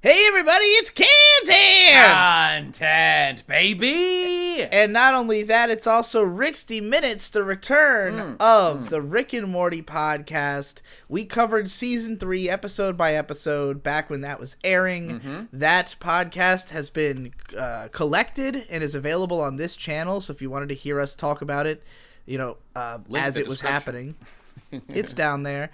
Hey everybody, it's KHANTEHNT! Content, baby! And not only that, it's also RIXTY Minutes, the return of the Rick and Morty podcast. We covered season 3 episode by episode back when that was airing. That podcast has been collected and is available on this channel, so if you wanted to hear us talk about it, you know, as it was happening, it's down there.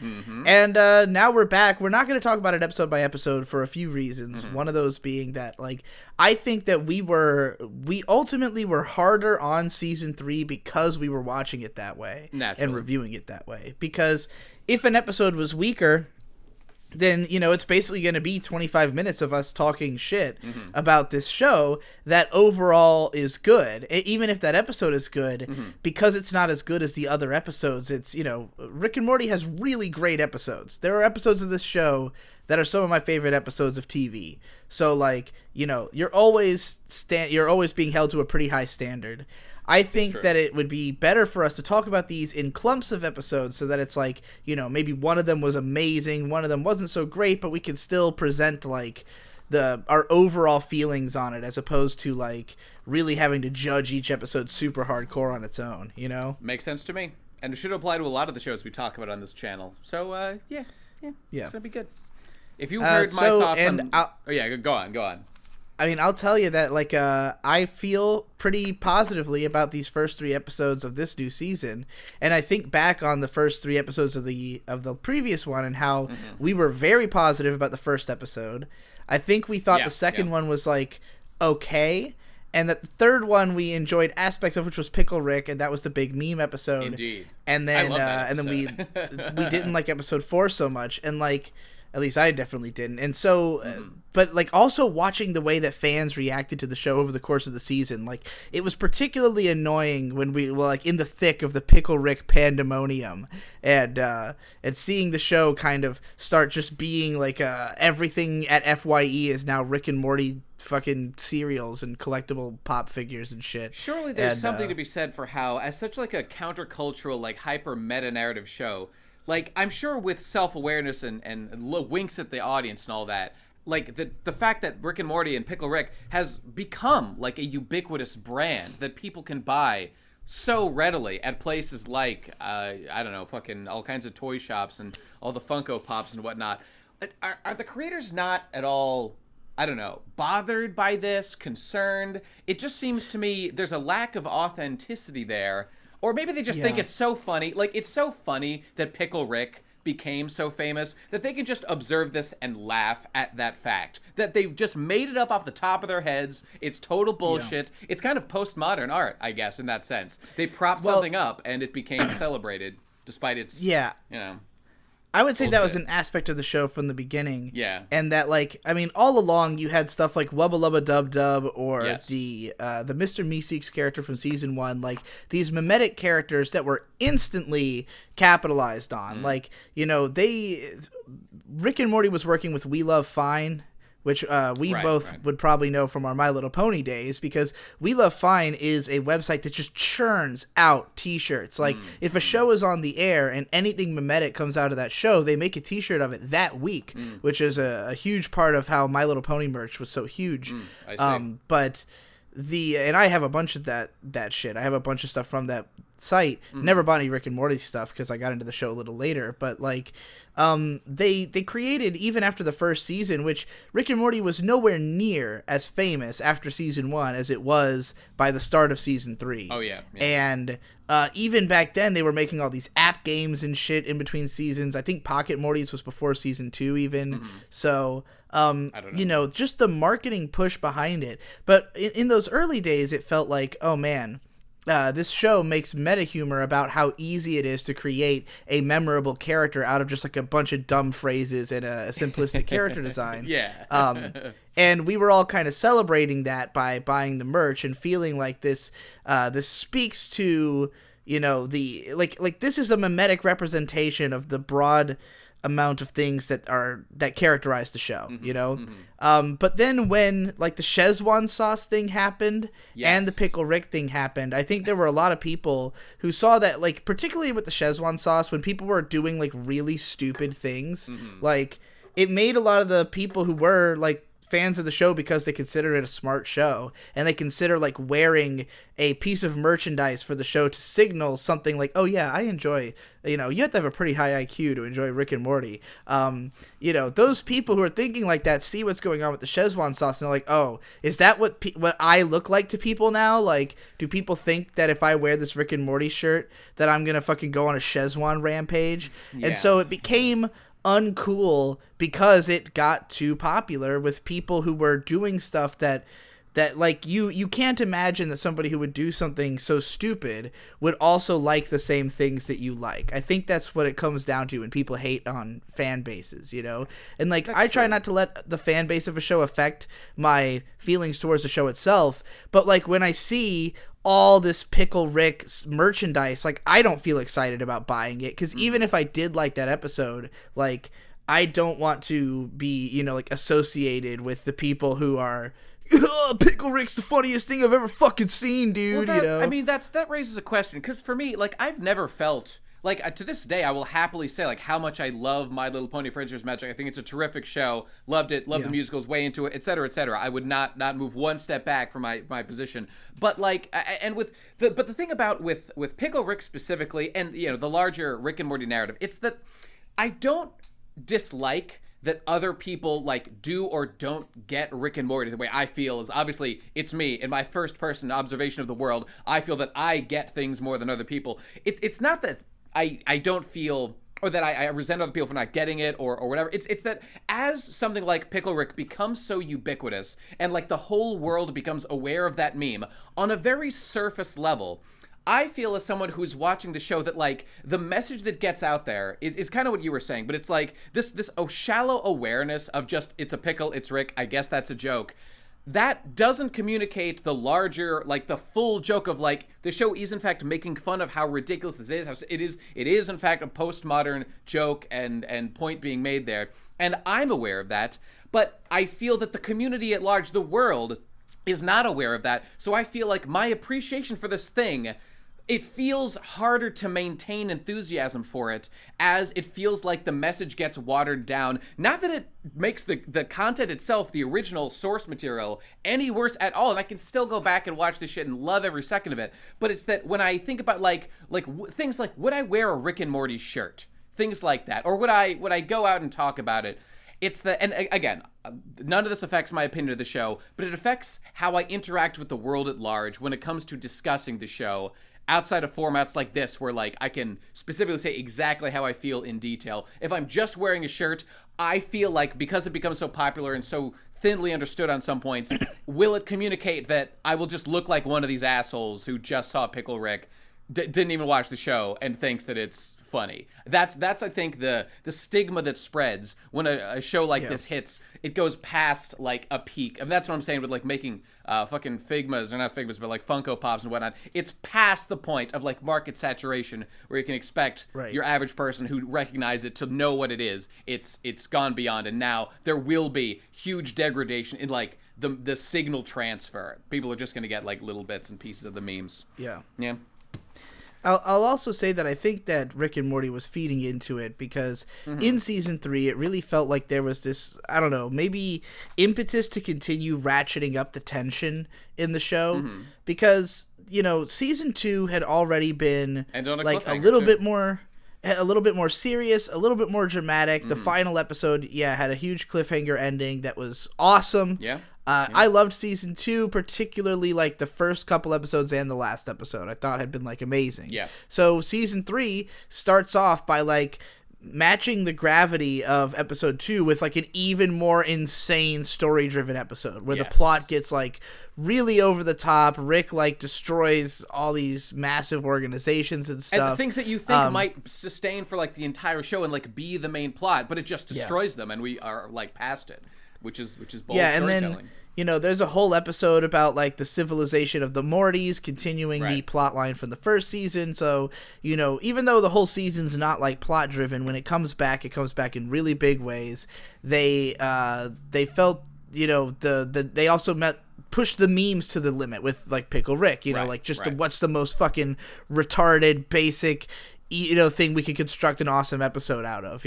And now we're back. We're not going to talk about it episode by episode for a few reasons. One of those being that, like, I think that we ultimately were harder on season 3 because we were watching it that way. Naturally. And reviewing it that way. Because if an episode was weaker, then, you know, it's basically going to be 25 minutes of us talking shit about this show that overall is good. Even if that episode is good, because it's not as good as the other episodes, it's, you know, Rick and Morty has really great episodes. There are episodes of this show that are some of my favorite episodes of TV. So, like, you know, you're always being held to a pretty high standard. I think that it would be better for us to talk about these in clumps of episodes so that it's like, you know, maybe one of them was amazing, one of them wasn't so great, but we could still present, like, our overall feelings on it as opposed to, like, really having to judge each episode super hardcore on its own, you know? Makes sense to me. And it should apply to a lot of the shows we talk about on this channel. So, yeah. It's going to be good. If you heard my thoughts on... Oh, yeah, go on. I mean, I'll tell you that, like, I feel pretty positively about these first 3 episodes of this new season, and I think back on the first 3 episodes of the previous one and how we were very positive about the first episode. I think we thought the second one was, like, okay, and that the third one we enjoyed aspects of, which was Pickle Rick, and that was the big meme episode. Indeed. And then, we didn't like episode 4 so much, and, like, at least I definitely didn't. And so, but, like, also watching the way that fans reacted to the show over the course of the season, like, it was particularly annoying when we were, like, in the thick of the Pickle Rick pandemonium, and seeing the show kind of start just being, like, everything at FYE is now Rick and Morty fucking cereals and collectible pop figures and shit. Surely there's something to be said for how, as such, like, a countercultural, like, hyper meta-narrative show, like, I'm sure with self-awareness and winks at the audience and all that, like, the fact that Rick and Morty and Pickle Rick has become, like, a ubiquitous brand that people can buy so readily at places like, I don't know, fucking all kinds of toy shops and all the Funko Pops and whatnot. Are the creators not at all, I don't know, bothered by this, concerned? It just seems to me there's a lack of authenticity there. Or maybe they just think it's so funny. Like, it's so funny that Pickle Rick became so famous that they can just observe this and laugh at that fact. That they've just made it up off the top of their heads. It's total bullshit. Yeah. It's kind of postmodern art, I guess, in that sense. They propped something up and it became celebrated despite its, you know... I would say that was an aspect of the show from the beginning. Yeah. And that, like, I mean, all along you had stuff like Wubba Lubba Dub Dub or the Mr. Meeseeks character from season 1, like, these mimetic characters that were instantly capitalized on. Like, you know, Rick and Morty was working with We Love Fine, which we both would probably know from our My Little Pony days, because We Love Fine is a website that just churns out t-shirts. Like, if a show is on the air and anything mimetic comes out of that show, they make a t-shirt of it that week, which is a huge part of how My Little Pony merch was so huge. I see. But and I have a bunch of that shit. I have a bunch of stuff from that site. Never bought any Rick and Morty stuff because I got into the show a little later, but, like, they created, even after the first season, which Rick and Morty was nowhere near as famous after season 1 as it was by the start of season 3. Oh, yeah. And even back then, they were making all these app games and shit in between seasons. I think Pocket Morty's was before season 2 even. So, I don't know. you know, just the marketing push behind it. But in those early days, it felt like, oh, man, this show makes meta humor about how easy it is to create a memorable character out of just, like, a bunch of dumb phrases and a simplistic character design. Yeah. And we were all kind of celebrating that by buying the merch and feeling like this speaks to, you know, the like this is a mimetic representation of the broad amount of things that characterize the show, you know? But then when, like, the Szechuan sauce thing happened and the Pickle Rick thing happened, I think there were a lot of people who saw that, like, particularly with the Szechuan sauce, when people were doing, like, really stupid things, like, it made a lot of the people who were, like, fans of the show because they consider it a smart show, and they consider like wearing a piece of merchandise for the show to signal something like, oh yeah, I enjoy, you have to have a pretty high IQ to enjoy Rick and Morty. Those people who are thinking like that see what's going on with the Szechuan sauce, and they're like, oh, is that what I look like to people now? Like, do people think that if I wear this Rick and Morty shirt that I'm gonna fucking go on a Szechuan rampage? Yeah. And so it became uncool because it got too popular with people who were doing stuff that like you can't imagine that somebody who would do something so stupid would also like the same things that you like. I think that's what it comes down to when people hate on fan bases, and like that's I try not to let the fan base of a show affect my feelings towards the show itself, but like when I see all this Pickle Rick merchandise, like I don't feel excited about buying it, because even if I did like that episode, like I don't want to be like associated with the people who are Pickle Rick's the funniest thing I've ever fucking seen, dude. Well, I mean, that raises a question, because for me, like, I've never felt like, to this day, I will happily say, like, how much I love My Little Pony Friendship's Magic. I think it's a terrific show. Loved it. Loved the musicals. Way into it, et cetera, et cetera. I would not move one step back from my position. But, like, and the thing about with Pickle Rick specifically, and, the larger Rick and Morty narrative, it's that I don't dislike that other people, like, do or don't get Rick and Morty the way I feel. Is obviously, it's me, in my first-person observation of the world, I feel that I get things more than other people. It's not that I don't feel, or that I resent other people for not getting it, or whatever. It's that as something like Pickle Rick becomes so ubiquitous, and like the whole world becomes aware of that meme, on a very surface level, I feel as someone who's watching the show that, like, the message that gets out there is kind of what you were saying, but it's like this shallow awareness of just, it's a pickle, it's Rick, I guess that's a joke. That doesn't communicate the larger, like, the full joke of, like, the show is in fact making fun of how ridiculous this is, how it is in fact a postmodern joke and point being made there. And I'm aware of that, but I feel that the community at large, the world, is not aware of that. So I feel like my appreciation for this thing, it feels harder to maintain enthusiasm for it, as it feels like the message gets watered down. Not that it makes the content itself, the original source material, any worse at all, and I can still go back and watch this shit and love every second of it, but it's that when I think about things like, would I wear a Rick and Morty shirt? Things like that. Or would I go out and talk about it? It's and again, none of this affects my opinion of the show, but it affects how I interact with the world at large when it comes to discussing the show, outside of formats like this, where, like, I can specifically say exactly how I feel in detail. If I'm just wearing a shirt, I feel like, because it becomes so popular and so thinly understood on some points, will it communicate that I will just look like one of these assholes who just saw Pickle Rick, didn't even watch the show, and thinks that it's funny? That's I think the stigma that spreads when a show like this hits. It goes past, like, a peak, and that's what I'm saying with, like, making fucking Figmas, or not Figmas, but like Funko Pops and whatnot. It's past the point of, like, market saturation where you can expect your average person who recognizes it to know what it is. It's gone beyond, and now there will be huge degradation in, like, the signal transfer. People are just going to get, like, little bits and pieces of the memes. Yeah. Yeah. I'll also say that I think that Rick and Morty was feeding into it, because in season 3, it really felt like there was this, I don't know, maybe impetus to continue ratcheting up the tension in the show, because, season 2 had already been like a little bit more serious, a little bit more dramatic. The final episode, had a huge cliffhanger ending that was awesome. I loved season 2, particularly, like, the first couple episodes and the last episode. I thought had been, like, amazing. So season 3 starts off by, like, matching the gravity of episode 2 with, like, an even more insane story-driven episode where the plot gets, like, really over the top. Rick, like, destroys all these massive organizations and stuff. And the things that you think might sustain for, like, the entire show and, like, be the main plot, but it just destroys them, and we are, like, past it, which is bold storytelling. And then, there's a whole episode about, like, the civilization of the Mortys, continuing the plot line from the first season. So, even though the whole season's not, like, plot driven, when it comes back in really big ways. They felt, they also pushed the memes to the limit with, like, Pickle Rick, what's the most fucking retarded, basic, thing we could construct an awesome episode out of,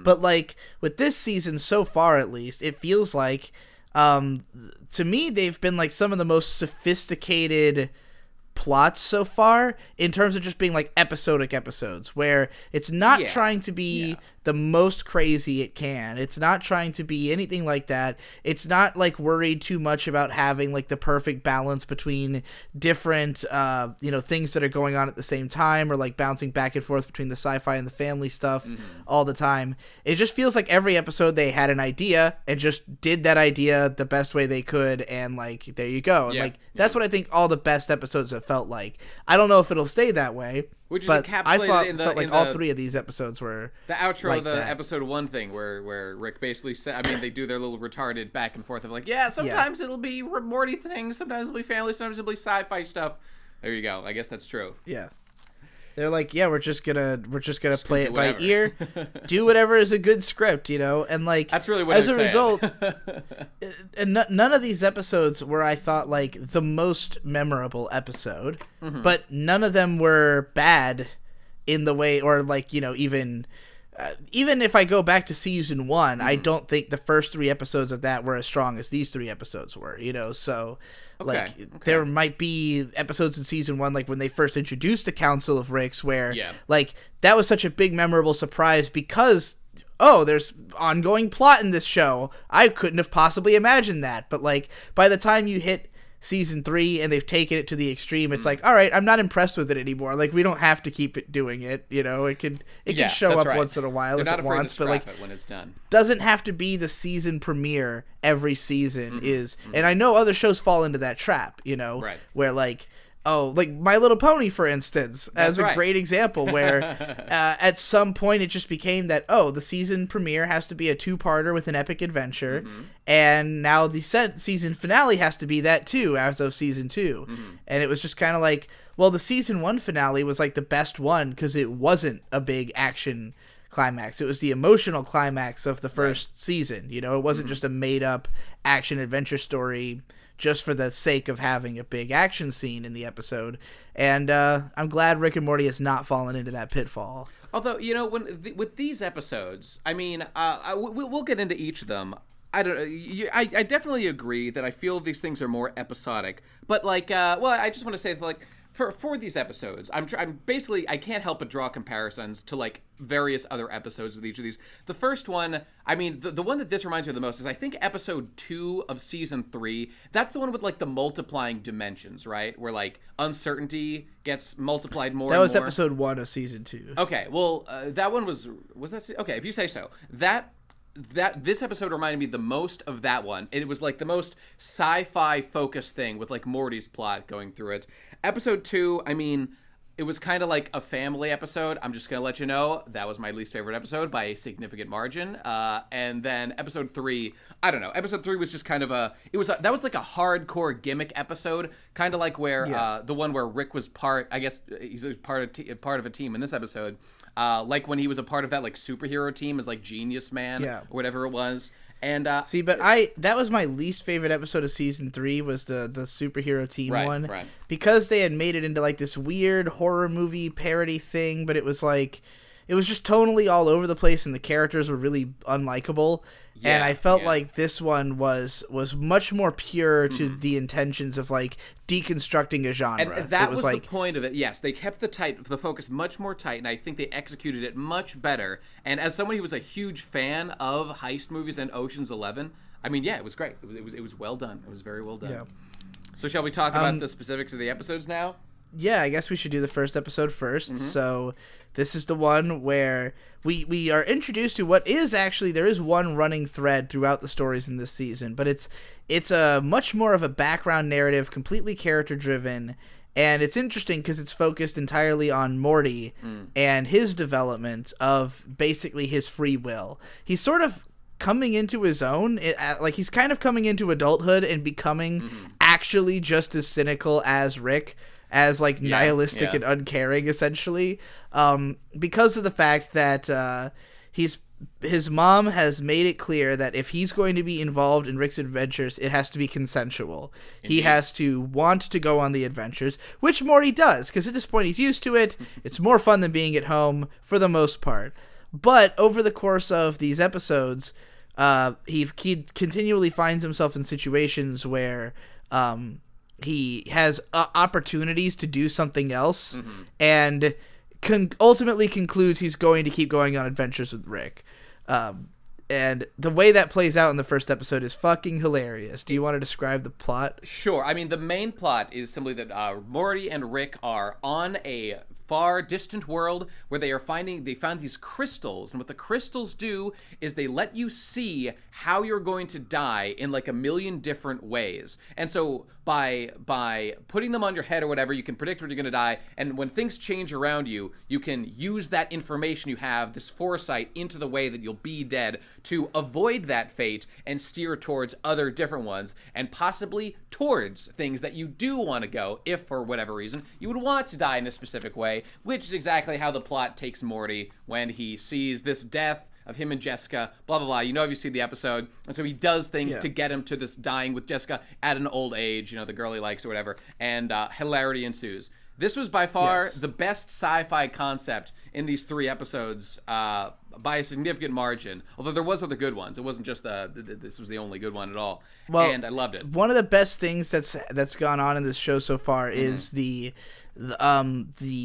But, like, with this season so far, at least, it feels like to me, they've been like some of the most sophisticated plots so far in terms of just being like episodic episodes where it's not trying to be the most crazy it can. It's not trying to be anything like that. It's not like worried too much about having like the perfect balance between different things that are going on at the same time, or like bouncing back and forth between the sci-fi and the family stuff all the time. It just feels like every episode they had an idea and just did that idea the best way they could, and like there you go. And that's what I think all the best episodes have felt like. I don't know if it'll stay that way. Which is but encapsulated felt like all three of these episodes were the outro like of the that. episode 1 thing where Rick basically said, I mean, they do their little retarded back and forth of like, sometimes it'll be Morty things, sometimes it'll be family, sometimes it'll be sci-fi stuff. There you go. I guess that's true. Yeah. They're like, we're just gonna play it by ear, do whatever is a good script, and like that's really what as a result, and none of these episodes were, I thought, like the most memorable episode, but none of them were bad in the way, or like even if I go back to season 1, I don't think the first 3 episodes of that were as strong as these 3 episodes were, so. There might be episodes in season 1, like when they first introduced the Council of Ricks, where like that was such a big memorable surprise because there's ongoing plot in this show. I couldn't have possibly imagined that. But like by the time you hit season 3 and they've taken it to the extreme, it's like, all right, I'm not impressed with it anymore. Like we don't have to keep it doing it. It can show up once in a while. They're if not it afraid wants, to but like it when it's done. Doesn't have to be the season premiere every season and I know other shows fall into that trap, where like My Little Pony, for instance, as a great example, where at some point it just became that, the season premiere has to be a 2-parter with an epic adventure, and now the season finale has to be that too, as of season 2. And it was just kind of like, well, the season 1 finale was like the best one because it wasn't a big action climax. It was the emotional climax of the first season. It wasn't just a made-up action-adventure story just for the sake of having a big action scene in the episode. And I'm glad Rick and Morty has not fallen into that pitfall. Although, with these episodes, I mean, we'll get into each of them. I definitely agree that I feel these things are more episodic. But, like, I just want to say, like, for these episodes, I'm basically, I can't help but draw comparisons to like various other episodes with each of these. The first one, I mean, the one that this reminds me of the most is I think episode 2 of season 3. That's the one with like the multiplying dimensions, right? Where like uncertainty gets multiplied more. That was more. Episode 1 of season 2. Okay, well, that one was that? Okay, if you say so. That this episode reminded me the most of that one. It was like the most sci-fi focused thing with like Morty's plot going through it. Episode 2, I mean, it was kind of like a family episode. I'm just going to let you know that was my least favorite episode by a significant margin. And then episode 3, I don't know. Episode 3 was just kind of that was like a hardcore gimmick episode, kind of like where the one where Rick was he's part of a team in this episode. Like when he was a part of that like superhero team as like Genius Man or whatever it was. And that was my least favorite episode of season 3 was the superhero team one, because they had made it into like this weird horror movie parody thing, but it was just tonally all over the place and the characters were really unlikable. And I felt like this one was much more pure to the intentions of like deconstructing a genre. And that was the point of it. Yes, they kept the focus much more tight, and I think they executed it much better. And as someone who was a huge fan of heist movies and Ocean's 11, I mean, it was great. It was well done. It was very well done. Yeah. So shall we talk about the specifics of the episodes now? Yeah, I guess we should do the first episode first. So this is the one where we are introduced to what is actually, there is one running thread throughout the stories in this season, but it's a much more of a background narrative, completely character driven, and it's interesting because it's focused entirely on Morty and his development of basically his free will. He's sort of coming into his own, like he's kind of coming into adulthood and becoming actually just as cynical as Rick, as like nihilistic and uncaring essentially, because of the fact that his mom has made it clear that if he's going to be involved in Rick's adventures, it has to be consensual. Indeed. He has to want to go on the adventures, which Morty does, because at this point he's used to it. It's more fun than being at home for the most part. But over the course of these episodes, he continually finds himself in situations where he has opportunities to do something else, and ultimately concludes he's going to keep going on adventures with Rick. And the way that plays out in the first episode is fucking hilarious. Do you want to describe the plot? Sure. I mean, the main plot is simply that Morty and Rick are on a far distant world where they found these crystals, and what the crystals do is they let you see how you're going to die in like a million different ways. And so by putting them on your head or whatever, you can predict when you're going to die, and when things change around you, you can use that information you have, this foresight, into the way that you'll be dead to avoid that fate and steer towards other different ones, and possibly towards things that you do want to go if for whatever reason you would want to die in a specific way, which is exactly how the plot takes Morty when he sees this death of him and Jessica, blah, blah, blah. You know, if you see the episode. And so he does things to get him to this dying with Jessica at an old age, you know, the girl he likes or whatever, and hilarity ensues. This was by far the best sci-fi concept in these 3 episodes by a significant margin, although there was other good ones. It wasn't just this was the only good one at all, and I loved it. One of the best things that's gone on in this show so far is the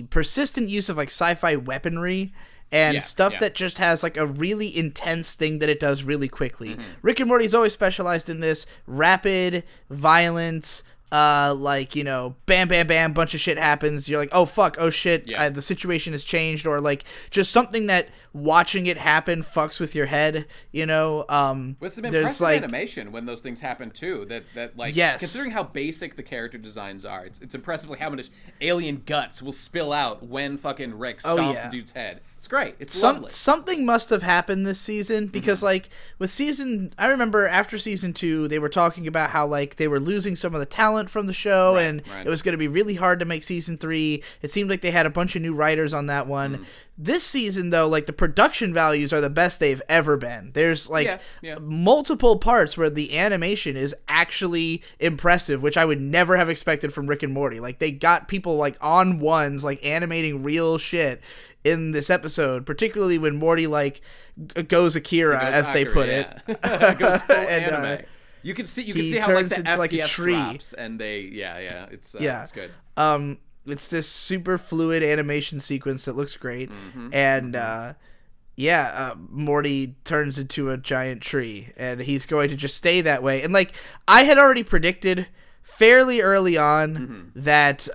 persistent use of like sci-fi weaponry and stuff that just has like a really intense thing that it does really quickly. Rick and Morty's always specialized in this rapid, violent, like, you know, bam, bam, bam, bunch of shit happens. You're like, oh, fuck, oh, shit, the situation has changed, or like just something that watching it happen fucks with your head, you know? With some impressive animation when those things happen, too, that like, considering how basic the character designs are, it's impressive like how much alien guts will spill out when fucking Rick stomps a dude's head. It's great. It's lovely. Something must have happened this season because, like, with I remember after season 2, they were talking about how, like, they were losing some of the talent from the show, and it was going to be really hard to make season 3. It seemed like they had a bunch of new writers on that one. This season, though, like, the production values are the best they've ever been. There's, like, multiple parts where the animation is actually impressive, which I would never have expected from Rick and Morty. Like, they got people, like, on ones, like, animating real shit in this episode, particularly when Morty like goes Akira, as they put it. Goes full anime. You can see how like the FPS like a tree drops, and they it's good. It's this super fluid animation sequence that looks great, and Morty turns into a giant tree, and he's going to just stay that way. And like I had already predicted fairly early on that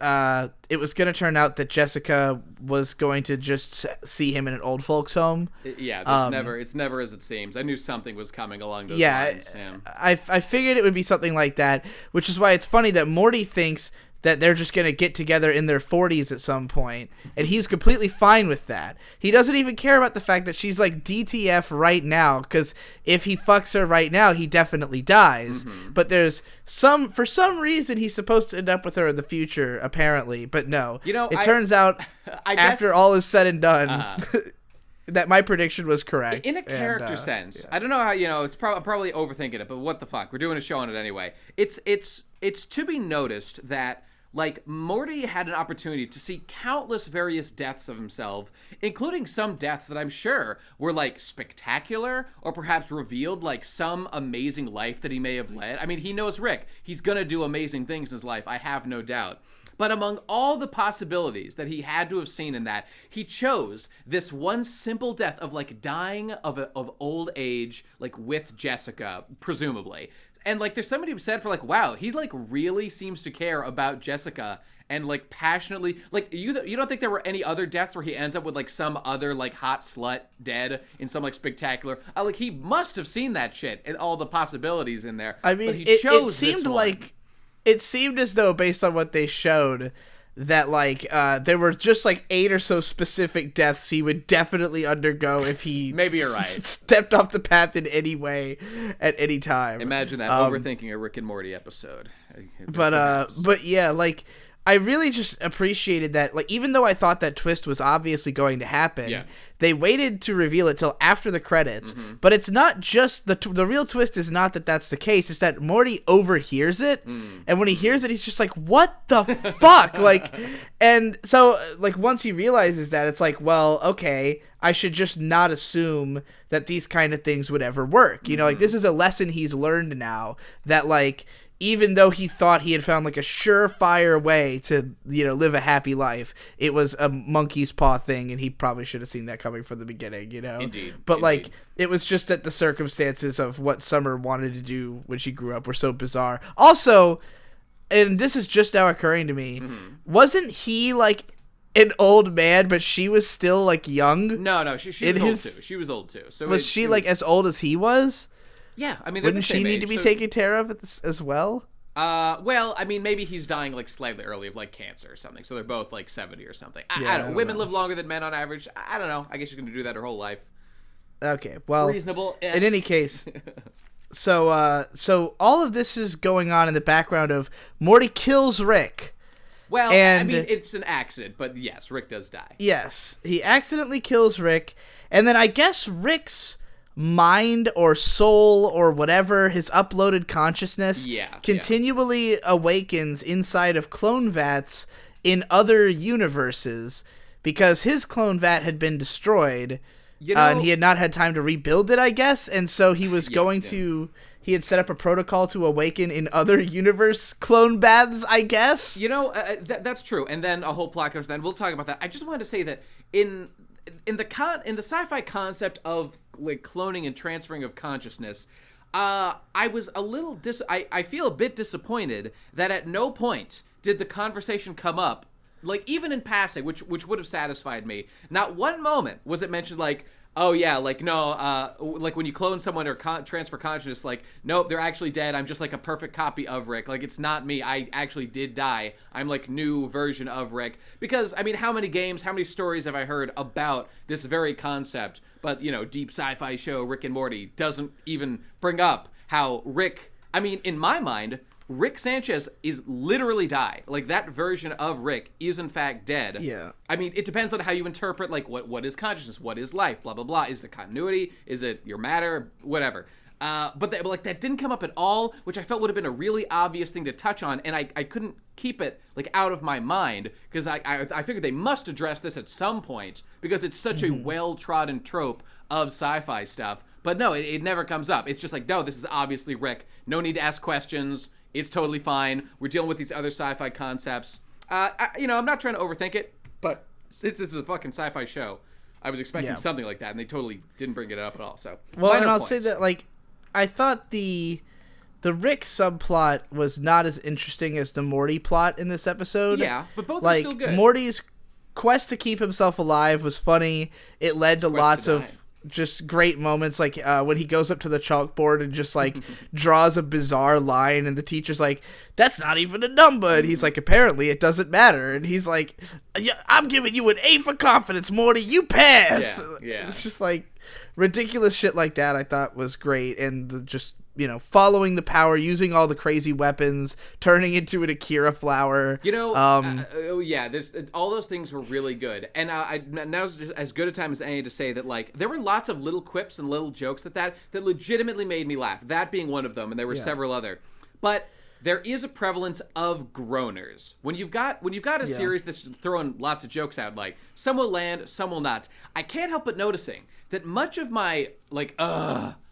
it was going to turn out that Jessica was going to just see him in an old folks home. It's never as it seems. I knew something was coming along those lines. I figured it would be something like that, which is why it's funny that Morty thinks that they're just going to get together in their 40s at some point, and he's completely fine with that. He doesn't even care about the fact that she's like DTF right now, because if he fucks her right now, he definitely dies. But there's for some reason he's supposed to end up with her in the future, apparently, but no. You know, it turns out after all is said and done, that my prediction was correct. In a character sense. I don't know how, it's probably overthinking it, but what the fuck? We're doing a show on it anyway. It's to be noticed that like, Morty had an opportunity to see countless various deaths of himself, including some deaths that I'm sure were, like, spectacular, or perhaps revealed, like, some amazing life that he may have led. I mean, he knows Rick. He's gonna do amazing things in his life, I have no doubt. But among all the possibilities that he had to have seen in that, he chose this one simple death of, like, dying of old age, like, with Jessica, presumably. And, like, there's somebody who said for, like, wow, he, like, really seems to care about Jessica and, like, passionately, like, you don't think there were any other deaths where he ends up with, like, some other, like, hot slut dead in some, like, spectacular, like, he must have seen that shit and all the possibilities in there. I mean, it seemed like, it seemed as though, based on what they showed, that, like, there were just, like, 8 or so specific deaths he would definitely undergo if he maybe you're right. Stepped off the path in any way at any time. Imagine that, overthinking a Rick and Morty episode. But yeah, like, I really just appreciated that, like, even though I thought that twist was obviously going to happen, they waited to reveal it till after the credits. But it's not just the real twist is not that that's the case. It's that Morty overhears it, and when he hears it, he's just like, "What the fuck?" Like, and so like once he realizes that, it's like, well, okay, I should just not assume that these kind of things would ever work. You know, like, this is a lesson he's learned now, that, like, even though he thought he had found, like, a surefire way to, you know, live a happy life, it was a monkey's paw thing, and he probably should have seen that coming from the beginning, you know? Indeed. But, like, it was just that the circumstances of what Summer wanted to do when she grew up were so bizarre. Also, and this is just now occurring to me, wasn't he, like, an old man, but she was still, like, young? No, she was old, too. She was old, too. So was she, like, as old as he was? Yeah, I mean, wouldn't she need to be taken care of as well? Well, I mean, maybe he's dying, like, slightly early of, like, cancer or something. So they're both, like, 70 or something. I don't know. Women live longer than men on average. I don't know. I guess she's going to do that her whole life. Okay, well, reasonable. In any case, so all of this is going on in the background of Morty kills Rick. Well, I mean, it's an accident, but yes, Rick does die. Yes, he accidentally kills Rick, and then I guess Rick's mind or soul or whatever, his uploaded consciousness, continually awakens inside of clone vats in other universes, because his clone vat had been destroyed, you know, and he had not had time to rebuild it, I guess, and so he was he had set up a protocol to awaken in other universe clone baths, I guess. You know, that's true, and then a whole plot comes. Then we'll talk about that. I just wanted to say that in the sci-fi concept of, like, cloning and transferring of consciousness, I was a little I feel a bit disappointed that at no point did the conversation come up, like, even in passing, which would have satisfied me. Not one moment was it mentioned, like, oh yeah, like, no, like, when you clone someone or transfer consciousness, like, nope, they're actually dead. I'm just, like, a perfect copy of Rick. Like, it's not me. I actually did die. I'm, like, new version of Rick. Because, I mean, how many games, how many stories have I heard about this very concept? But, you know, deep sci-fi show Rick and Morty doesn't even bring up how Rick, I mean, in my mind, Rick Sanchez is literally died. Like, that version of Rick is in fact dead. Yeah. I mean, it depends on how you interpret, like, what is consciousness, what is life, blah, blah, blah. Is it continuity? Is it your matter? Whatever. But that didn't come up at all, which I felt would have been a really obvious thing to touch on, and I couldn't keep it, like, out of my mind, because I figured they must address this at some point, because it's such a well-trodden trope of sci-fi stuff. But no, it never comes up. It's just like, no, this is obviously Rick. No need to ask questions. It's totally fine. We're dealing with these other sci-fi concepts. I'm not trying to overthink it, but since this is a fucking sci-fi show, I was expecting something like that, and they totally didn't bring it up at all. So, well, and I'll say that, like, I thought the Rick subplot was not as interesting as the Morty plot in this episode. Yeah, but both are still good. Morty's quest to keep himself alive was funny. It led to lots of just great moments, like when he goes up to the chalkboard and just, like, draws a bizarre line, and the teacher's like, that's not even a number, and he's like, apparently it doesn't matter, and he's like, yeah, I'm giving you an A for confidence, Morty, you pass. Yeah. It's just, like, ridiculous shit like that I thought was great, and just, you know, following the power, using all the crazy weapons, turning into an Akira flower. You know, there's all those things were really good. And now's as good a time as any to say that, like, there were lots of little quips and little jokes that legitimately made me laugh. That being one of them, and there were several other. But there is a prevalence of groaners. When you've got a series that's throwing lots of jokes out, like, some will land, some will not. I can't help but noticing that much of my, like,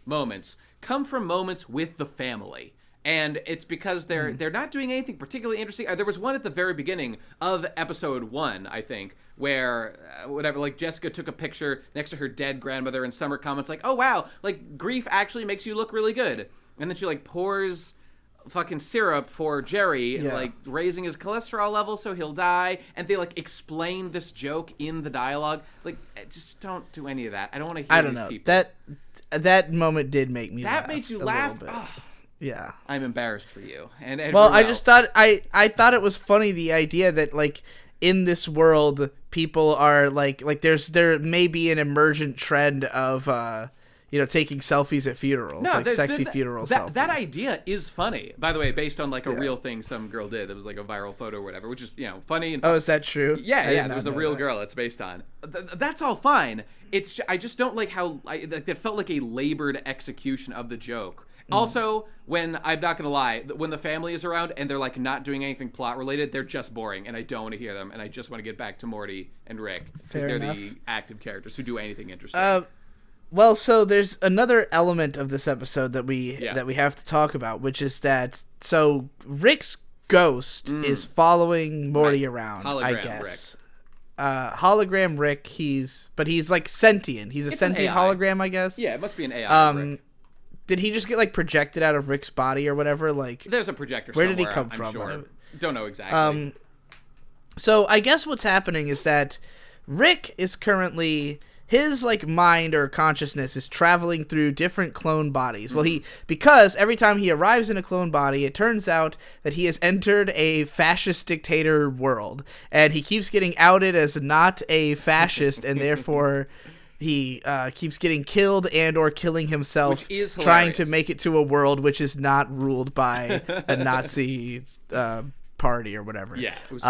moments come from moments with the family. And it's because they're not doing anything particularly interesting. There was one at the very beginning of episode 1, I think, where like, Jessica took a picture next to her dead grandmother, and Summer comments like, oh wow, like, grief actually makes you look really good. And then she, like, pours fucking syrup for Jerry, like, raising his cholesterol level so he'll die, and they, like, explain this joke in the dialogue. Like, just don't do any of that. I don't want to hear these people. That moment did make me laugh. That made you laugh? Oh, yeah. I'm embarrassed for you. And well, I just thought I thought it was funny, the idea that, like, in this world, people are like there may be an emergent trend of taking selfies at funerals, like sexy funeral selfies. That idea is funny, by the way, based on, like, a real thing some girl did. That was, like, a viral photo or whatever, which is, funny. And oh, is that true? Yeah. There was a real girl it's based on. That's all fine. I just don't like how that felt like a labored execution of the joke. Also, when, I'm not gonna lie, when the family is around and they're, like, not doing anything plot related, they're just boring, and I don't want to hear them, and I just want to get back to Morty and Rick, because they're the active characters who do anything interesting. Well, so there's another element of this episode that we have to talk about, which is that Rick's ghost is following Morty around. Hologram I guess. Hologram Rick. He's like sentient. He's a sentient hologram, I guess. Yeah, it must be an AI. Rick. Did he just get like projected out of Rick's body or whatever? Like, there's a projector. Where somewhere, did he come I'm from? Sure. Don't know exactly. So I guess what's happening is that Rick is currently, his like mind or consciousness is traveling through different clone bodies. Well, because every time he arrives in a clone body, it turns out that he has entered a fascist dictator world, and he keeps getting outed as not a fascist, and therefore he keeps getting killed and or killing himself, which is trying to make it to a world which is not ruled by a Nazi party or whatever. Yeah, it was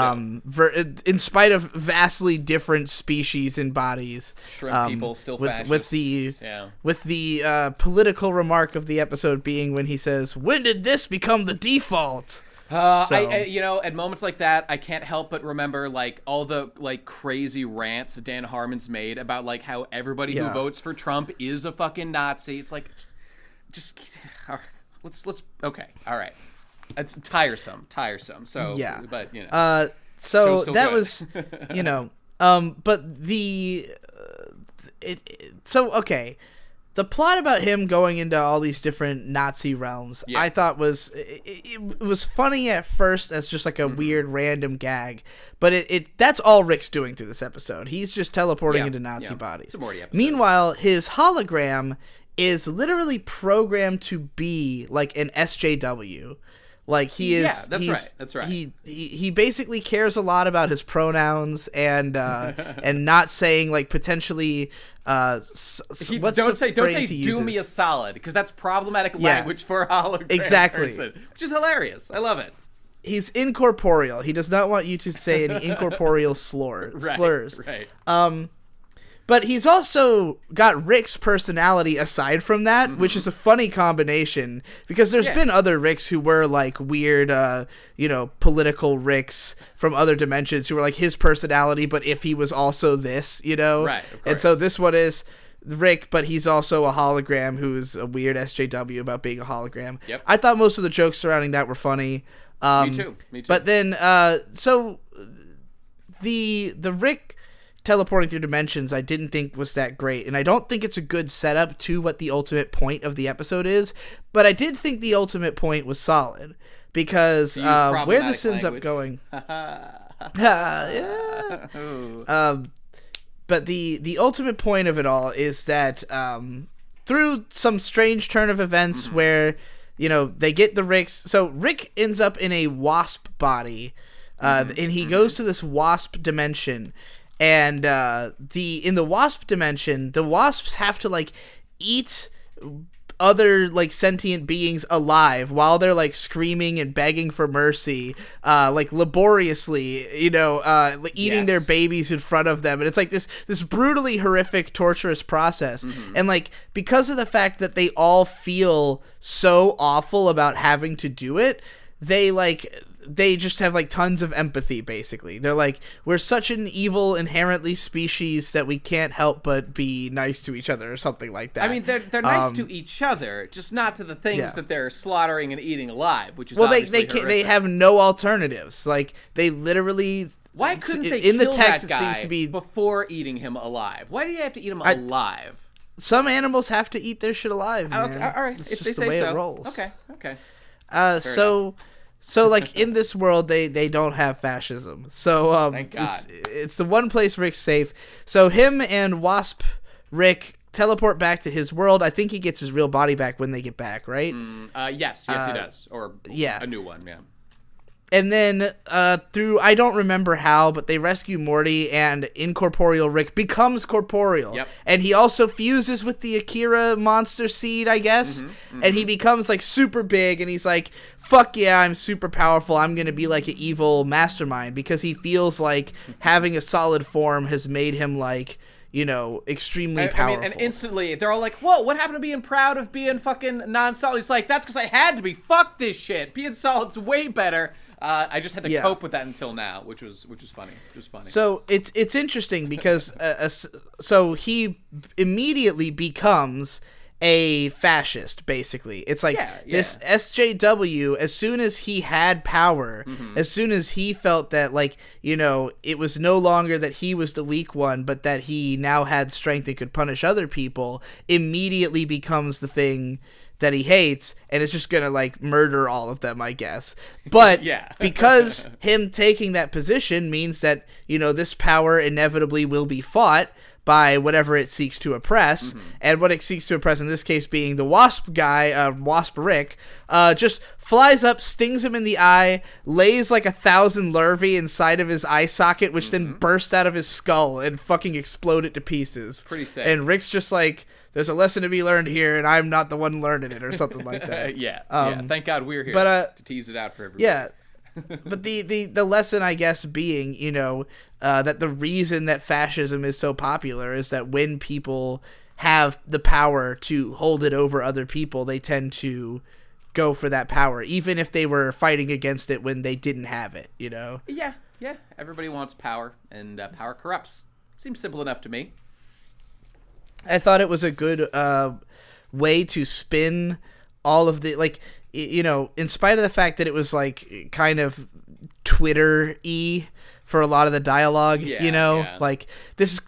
in spite of vastly different species and bodies. Shrimp people still fascist. With the political remark of the episode being when he says, "When did this become the default?" I at moments like that, I can't help but remember like all the like crazy rants Dan Harmon's made about like how everybody who votes for Trump is a fucking Nazi. It's like, just let's okay, all right. It's tiresome. So yeah, but so that good. Was, but okay. The plot about him going into all these different Nazi realms, I thought was it was funny at first as just like a weird random gag, but that's all Rick's doing through this episode. He's just teleporting into Nazi bodies. It's a Morty episode. Meanwhile, his hologram is literally programmed to be like an SJW. Like he is. Yeah, that's right. He basically cares a lot about his pronouns and not saying like potentially. Don't say do me a solid, because that's problematic language for a hologram person, which is hilarious. I love it. He's incorporeal. He does not want you to say any incorporeal slurs. Right. But he's also got Rick's personality aside from that, which is a funny combination, because there's been other Ricks who were like weird, political Ricks from other dimensions who were like his personality, but if he was also this, Right, of course. And so this one is Rick, but he's also a hologram who's a weird SJW about being a hologram. Yep. I thought most of the jokes surrounding that were funny. Me too. But then, so the Rick teleporting through dimensions I didn't think was that great, and I don't think it's a good setup to what the ultimate point of the episode is, but I did think the ultimate point was solid, because where this ends up going but the ultimate point of it all is that through some strange turn of events where they get the Ricks, so Rick ends up in a wasp body, and he goes to this wasp dimension. And in the wasp dimension, the wasps have to like eat other like sentient beings alive while they're like screaming and begging for mercy, like laboriously, eating their babies in front of them, and it's like this brutally horrific, torturous process. And like because of the fact that they all feel so awful about having to do it, they just have like tons of empathy. Basically, they're like, we're such an evil inherently species that we can't help but be nice to each other or something like that. I mean, they're nice to each other, just not to the things that they're slaughtering and eating alive, which is they have no alternatives. Like they literally. Why couldn't they kill that guy seems to be, before eating him alive? Why do you have to eat him alive? Some animals have to eat their shit alive, man. Okay, all right, it's if just they the say way so. It rolls. Okay. So like in this world they don't have fascism. So thank God. It's the one place Rick's safe. So him and Wasp Rick teleport back to his world. I think he gets his real body back when they get back, right? Yes, he does. Or a new one, yeah. And then through, I don't remember how, but they rescue Morty, and incorporeal Rick becomes corporeal. Yep. And he also fuses with the Akira monster seed, I guess. And he becomes like super big, and he's like, fuck yeah, I'm super powerful. I'm going to be like an evil mastermind, because he feels like having a solid form has made him like, extremely powerful. And instantly they're all like, whoa, what happened to being proud of being fucking non-solid? He's like, that's because I had to be. Fuck this shit. Being solid's way better. I just had to cope with that until now, which was funny. So it's interesting because so he immediately becomes a fascist, basically. It's like this SJW, as soon as he had power, as soon as he felt that, like, it was no longer that he was the weak one, but that he now had strength and could punish other people, immediately becomes the thing that he hates, and it's just gonna, like, murder all of them, I guess. But because him taking that position means that, this power inevitably will be fought by whatever it seeks to oppress, and what it seeks to oppress in this case being the Wasp guy, Wasp Rick, just flies up, stings him in the eye, lays like 1,000 larvae inside of his eye socket, which then burst out of his skull and fucking explode it to pieces. Pretty sick. And Rick's just like, there's a lesson to be learned here, and I'm not the one learning it, or something like that. Thank God we're here to tease it out for everybody. Yeah. But the lesson, I guess, being, that the reason that fascism is so popular is that when people have the power to hold it over other people, they tend to go for that power, even if they were fighting against it when they didn't have it, Yeah. Everybody wants power, and power corrupts. Seems simple enough to me. I thought it was a good way to spin all of the, like, in spite of the fact that it was, like, kind of Twitter-y for a lot of the dialogue, like, this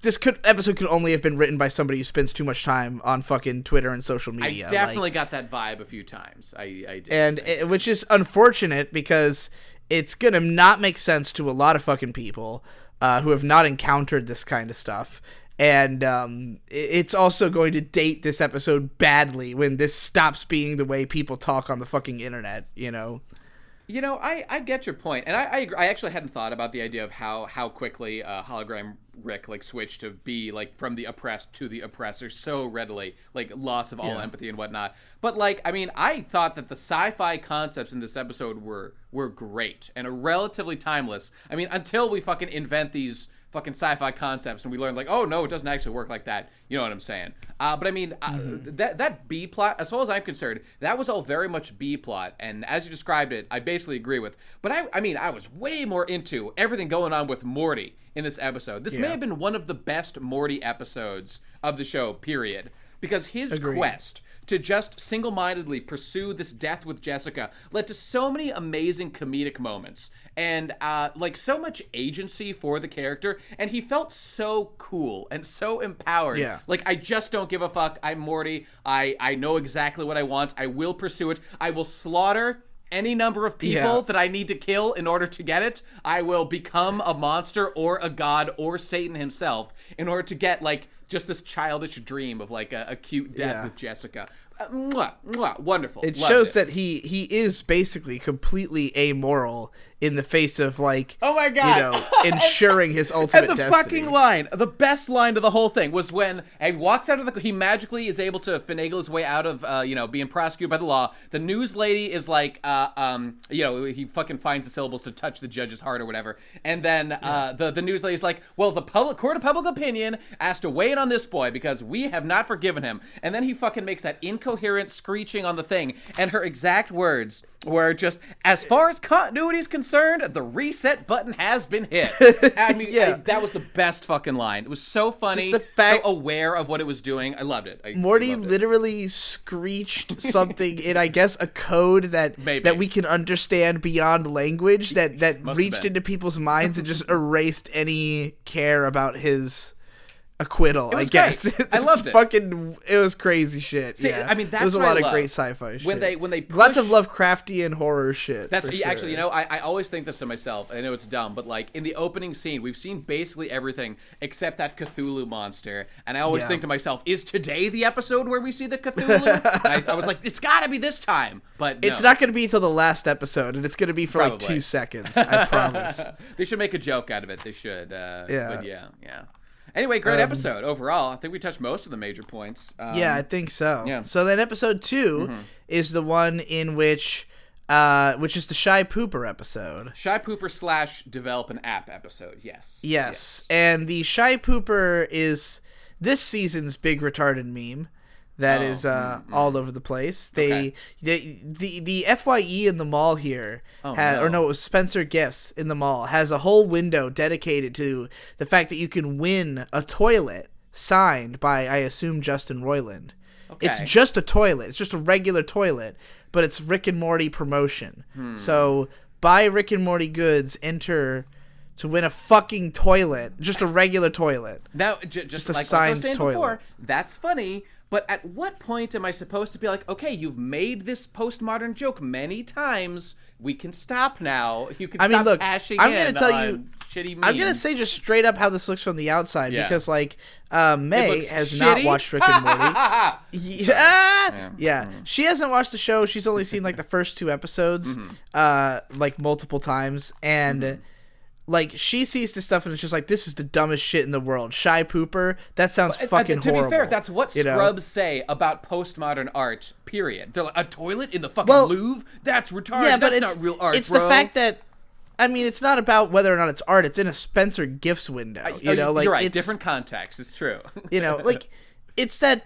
episode could only have been written by somebody who spends too much time on fucking Twitter and social media. I definitely got that vibe a few times. I did. And which is unfortunate, because it's gonna not make sense to a lot of fucking people who have not encountered this kind of stuff. And it's also going to date this episode badly when this stops being the way people talk on the fucking internet, I get your point, and I agree. I actually hadn't thought about the idea of how quickly hologram Rick, like, switched to be, like, from the oppressed to the oppressor so readily, like, loss of all empathy and whatnot. But, like, I mean, I thought that the sci-fi concepts in this episode were great and relatively timeless. I mean, until we fucking invent these fucking sci-fi concepts and we learned, like, oh no, it doesn't actually work like that. You know what I'm saying? But I mean, that B plot, as far as I'm concerned, that was all very much B plot, and as you described it, I basically agree with. But I mean, I was way more into everything going on with Morty in this episode. This may have been one of the best Morty episodes of the show, period, because his quest to just single-mindedly pursue this death with Jessica led to so many amazing comedic moments and like so much agency for the character, and he felt so cool and so empowered. Like, I just don't give a fuck. I'm Morty. I know exactly what I want. I will pursue it. I will slaughter any number of people that I need to kill in order to get it. I will become a monster or a god or Satan himself in order to get, like, just this childish dream of, like, a cute death with Jessica. Wonderful. It shows that he is basically completely amoral in the face of, like, oh my God, ensuring his ultimate and the destiny. Fucking line, the best line of the whole thing was when he walks out of he magically is able to finagle his way out of, being prosecuted by the law. The news lady is like, he fucking finds the syllables to touch the judge's heart or whatever. And then the news lady's like, well, the court of public opinion asked to weigh in on this boy because we have not forgiven him. And then he fucking makes that incoherent screeching on the thing. And her exact words were just, as far as continuity is concerned, the reset button has been hit. I mean, that was the best fucking line. It was so funny, so aware of what it was doing. I loved it. Morty literally screeched something in, I guess, a code that we can understand beyond language that reached into people's minds and just erased any care about his acquittal, I guess. I loved it. It was crazy shit. See, I mean, that's it was a what lot I of love. Great sci-fi shit. When they push, lots of Lovecraftian horror shit. That's sure. Actually, I always think this to myself. I know it's dumb, but, like, in the opening scene, we've seen basically everything except that Cthulhu monster, and I always think to myself, is today the episode where we see the Cthulhu? I was like, it's got to be this time, but no. It's not going to be until the last episode, and it's going to be for like 2 seconds. I promise. They should make a joke out of it. They should. But yeah. Anyway, great episode overall. I think we touched most of the major points. I think so. Yeah. So then episode 2 is the one in which is the Shy Pooper episode. Shy Pooper / develop an app episode. Yes. And the Shy Pooper is this season's big retarded meme that is all over the place. The FYE in the mall here, it was Spencer Gifts in the mall, has a whole window dedicated to the fact that you can win a toilet signed by, I assume, Justin Roiland. Okay. It's just a toilet. It's just a regular toilet, but it's Rick and Morty promotion. So buy Rick and Morty goods, enter to win a fucking toilet, just a regular toilet. Now, just like I was saying before, that's funny, but at what point am I supposed to be like, okay, you've made this postmodern joke many times, we can stop now. You can stop cashing I'm gonna tell you, shitty memes. I'm going to say just straight up how this looks from the outside, because, like, May has not watched Rick and Morty. Yeah. She hasn't watched the show. She's only seen, like, the first 2 episodes, like, multiple times, and... Like, she sees this stuff and it's just like, this is the dumbest shit in the world. Shy pooper, that sounds fucking horrible. To be fair, that's what scrubs say about postmodern art, period. They're like, a toilet in the fucking Louvre? That's retarded. Yeah, but that's not real art, it's bro. The fact that, I mean, it's not about whether or not it's art. It's in a Spencer Gifts window. Like, you're right. Different context. It's true. Like, it's that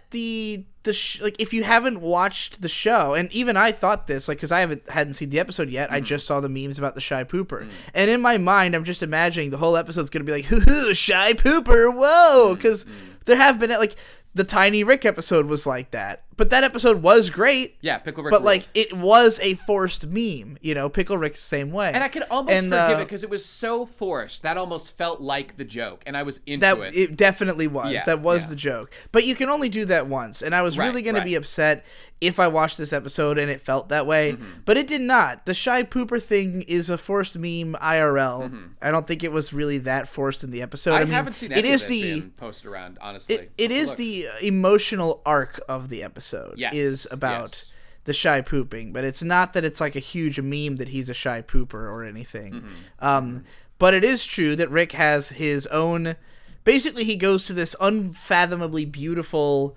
like, if you haven't watched the show, and even I thought this, like, because I hadn't seen the episode yet, I just saw the memes about the shy pooper, and in my mind, I'm just imagining the whole episode's gonna be like, hoo-hoo, shy pooper, whoa, because there have been, like, the Tiny Rick episode was like that, but that episode was great. Yeah, Pickle Rick. But like, it was a forced meme, Pickle Rick's the same way. And I can almost forgive it because it was so forced. That almost felt like the joke, and I was into it. It definitely was. Yeah, that was the joke. But you can only do that once, and I was really going to be upset if I watched this episode and it felt that way, but it did not. The shy pooper thing is a forced meme IRL. I don't think it was really that forced in the episode. I mean, haven't seen any of it being posted around, honestly. It is the emotional arc of the episode is about the shy pooping, but it's not that it's like a huge meme that he's a shy pooper or anything. But it is true that Rick has his own... Basically, he goes to this unfathomably beautiful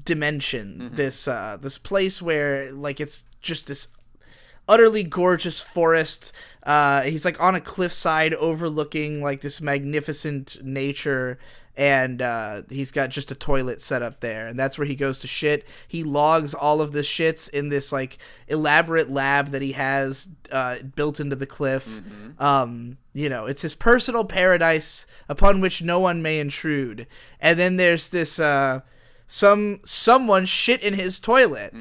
dimension, this place where, like, it's just this utterly gorgeous forest. He's like on a cliffside overlooking like this magnificent nature, and he's got just a toilet set up there, and that's where he goes to shit. He logs all of the shits in this like elaborate lab that he has built into the cliff. It's his personal paradise upon which no one may intrude. And then there's this someone shit in his toilet,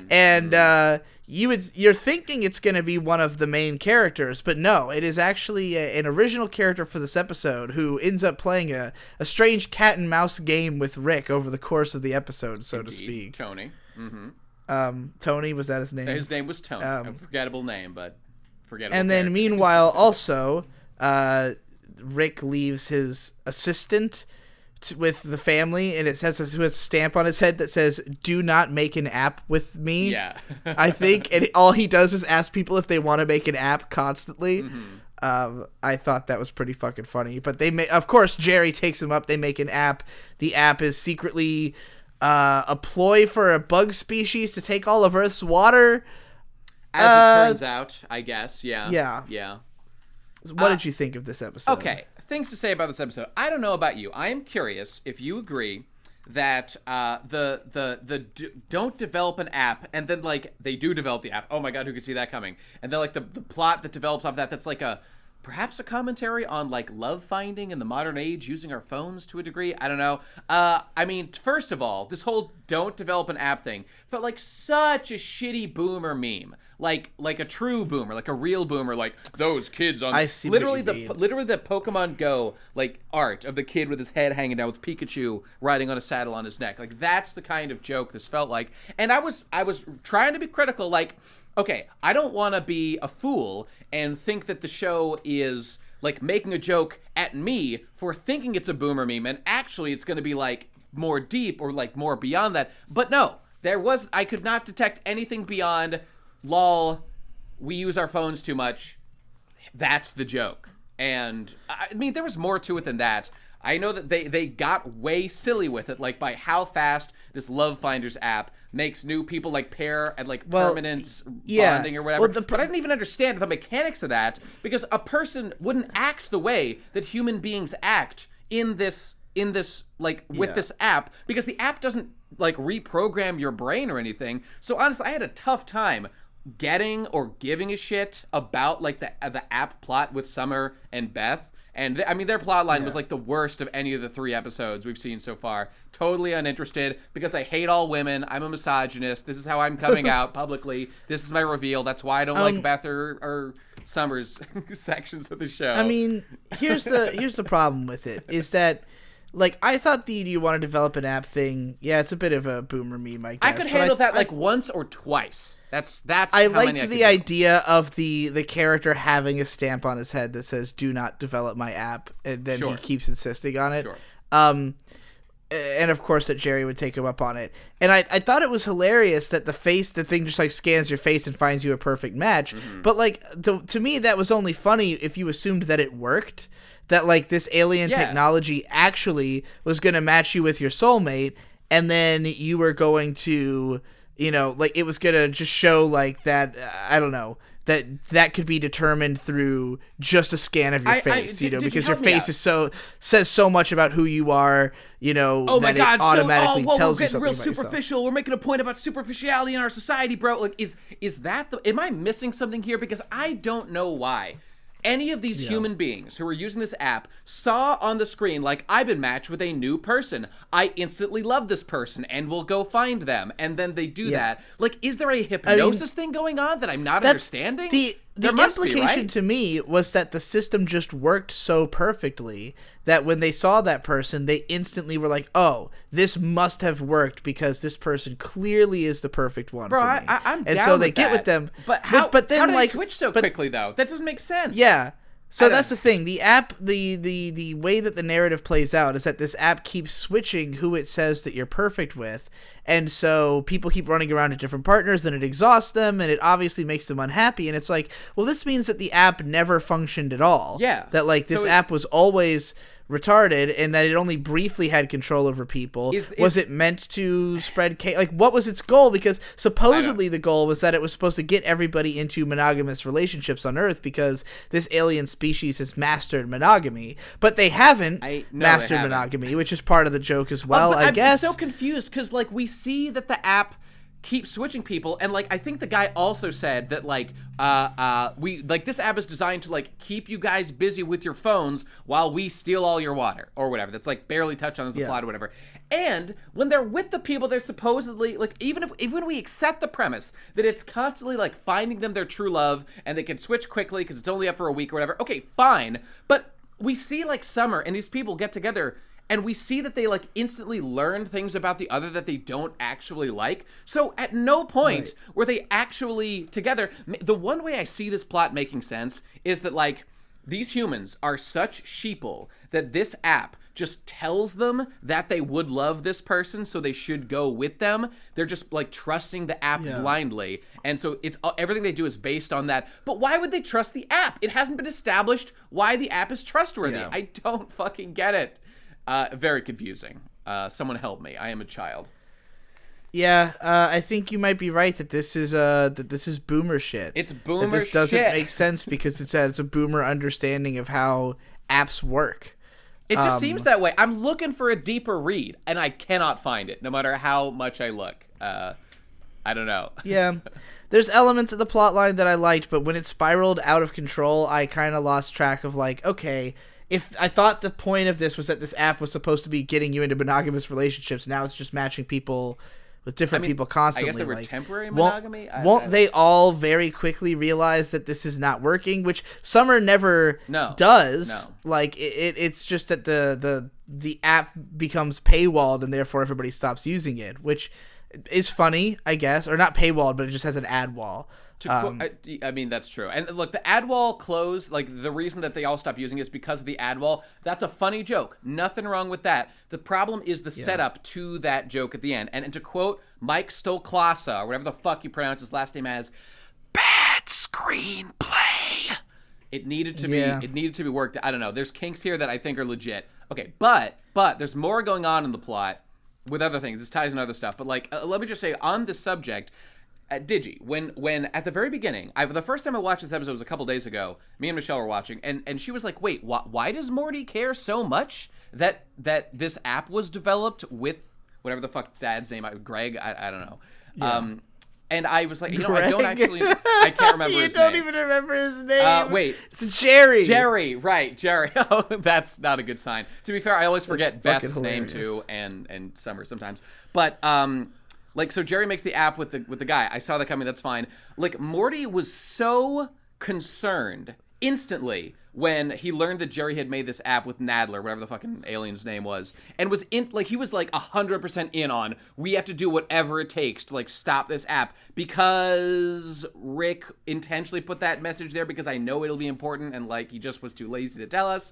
and you're thinking it's going to be one of the main characters, but no, it is actually an original character for this episode who ends up playing a strange cat and mouse game with Rick over the course of the episode, so to speak. Tony. Tony, was that his name? His name was Tony. A forgettable name, but forgettable. And then meanwhile, also, Rick leaves his assistant with the family, and it says who has a stamp on his head that says "Do not make an app with me." Yeah. I think, and all he does is ask people if they want to make an app constantly. I thought that was pretty fucking funny. But of course, Jerry takes him up. They make an app. The app is secretly a ploy for a bug species to take all of Earth's water. As it turns out, I guess. Yeah. What did you think of this episode? Okay. Things to say about this episode. I don't know about you. I am curious if you agree that the don't develop an app, and then like they do develop the app. Oh my god, who could see that coming? And then like the plot that develops off that's like perhaps a commentary on like love finding in the modern age using our phones to a degree. I don't know. I mean, first of all, this whole don't develop an app thing felt like such a shitty boomer meme. Like a true boomer, like a real boomer, like those kids on literally the Pokemon Go like art of the kid with his head hanging down with Pikachu riding on a saddle on his neck. Like that's the kind of joke this felt like. And I was trying to be critical, like, okay, I don't want to be a fool and think that the show is like making a joke at me for thinking it's a boomer meme, and actually it's going to be like more deep or like more beyond that. But no, I could not detect anything beyond lol, we use our phones too much. That's the joke. And I mean, there was more to it than that. I know that they got way silly with it, like by how fast this Love Finders app makes new people like pair and like permanent bonding or whatever. But I didn't even understand the mechanics of that, because a person wouldn't act the way that human beings act in this in this, like, with this app, because the app doesn't, like, reprogram your brain or anything. So honestly, I had a tough time getting or giving a shit about, like, the app plot with Summer and Beth. And I mean, their plotline was like the worst of any of the 3 episodes we've seen so far. Totally uninterested because I hate all women. I'm a misogynist. This is how I'm coming out publicly. This is my reveal. That's why I don't like Beth or Summer's sections of the show. I mean, here's the problem with it is that, like, I thought the "do you want to develop an app" thing, yeah, it's a bit of a boomer meme, I guess. I could handle that like once or twice. That's I liked the idea of the character having a stamp on his head that says "do not develop my app," and then he keeps insisting on it. Sure. And of course that Jerry would take him up on it. And I thought it was hilarious that the thing just like scans your face and finds you a perfect match. Mm-hmm. But like to me that was only funny if you assumed that it worked. That like this alien technology actually was going to match you with your soulmate, and then you were going to, you know, like it was going to just show like that, I don't know, that could be determined through just a scan of your face, you know, because your face says so much about who you are, you know, oh that my God, it automatically tells we're you something real about superficial. yourself. We're making a point about superficiality in our society, bro. Like, is that am I missing something here? Because I don't know why any of these human beings who are using this app saw on the screen, like, I've been matched with a new person. I instantly love this person and will go find them. And then they do that. Like, is there a hypnosis thing going on that I'm not understanding? The implication to me was that the system just worked so perfectly that when they saw that person, they instantly were like, oh, this must have worked because this person clearly is the perfect one for me. I'm and down so they with get that. with them. But how do they switch so quickly, though? That doesn't make sense. Yeah. So that's the thing. The app, the way that the narrative plays out is that this app keeps switching who it says that you're perfect with. And so people keep running around to different partners, then it exhausts them, and it obviously makes them unhappy. And it's like, well, this means that the app never functioned at all. Yeah. That, like, this app was always retarded and that it only briefly had control over people. Was it meant to spread like, what was its goal? Because supposedly the goal was that it was supposed to get everybody into monogamous relationships on Earth because this alien species has mastered monogamy, but they haven't mastered monogamy, which is part of the joke as well, I guess. I'm so confused because, like, we see that the app keep switching people, and like I think the guy also said that like this app is designed to like keep you guys busy with your phones while we steal all your water or whatever. That's like barely touched on as the plot or whatever. And when they're with the people, they're supposedly like, even we accept the premise that it's constantly like finding them their true love and they can switch quickly because it's only up for a week or whatever. Okay, fine, but we see like Summer and these people get together. And we see that they, like, instantly learn things about the other that they don't actually like. So at no point were they actually together. The one way I see this plot making sense is that, like, these humans are such sheeple that this app just tells them that they would love this person, so they should go with them. They're just, like, trusting the app blindly. And so it's everything they do is based on that. But why would they trust the app? It hasn't been established why the app is trustworthy. Yeah. I don't fucking get it. Very confusing. Someone help me. I am a child. Yeah, I think you might be right that this is boomer shit. It's boomer shit. This doesn't make sense because it's a boomer understanding of how apps work. It just seems that way. I'm looking for a deeper read, and I cannot find it, no matter how much I look. I don't know. Yeah. There's elements of the plotline that I liked, but when it spiraled out of control, I kind of lost track of, like, okay, if I thought the point of this was that this app was supposed to be getting you into monogamous relationships, now it's just matching people with different people constantly. I guess they were like, temporary monogamy? Won't they all very quickly realize that this is not working? Which Summer never does. No. Like, it's just that the app becomes paywalled and therefore everybody stops using it, which is funny, I guess. Or not paywalled, but it just has an ad wall. I mean, that's true. And look, the ad wall closed, like, the reason that they all stopped using it is because of the ad wall. That's a funny joke. Nothing wrong with that. The problem is the setup to that joke at the end. And to quote Mike Stoklasa, or whatever the fuck you pronounce his last name as, bad screenplay. It needed to be worked. I don't know. There's kinks here that I think are legit. Okay, but there's more going on in the plot with other things. This ties in other stuff. But, like, let me just say, on this subject, Digi, when at the very beginning, the first time I watched this episode was a couple days ago. Me and Michelle were watching, and she was like, "Wait, why does Morty care so much that this app was developed with whatever the fuck dad's name? Greg? I don't know." Yeah. And I was like, Greg? I don't actually, I can't remember his name. You don't even remember his name. Wait. It's Jerry. Jerry, right, Jerry. Oh, that's not a good sign. To be fair, I always forget Beth's name too, and Summer sometimes. But, so Jerry makes the app with the guy. I saw that coming, that's fine. Like, Morty was so concerned instantly when he learned that Jerry had made this app with Nadler, whatever the fucking alien's name was, and was he was 100% in on, we have to do whatever it takes to stop this app because Rick intentionally put that message there because I know it'll be important and he just was too lazy to tell us.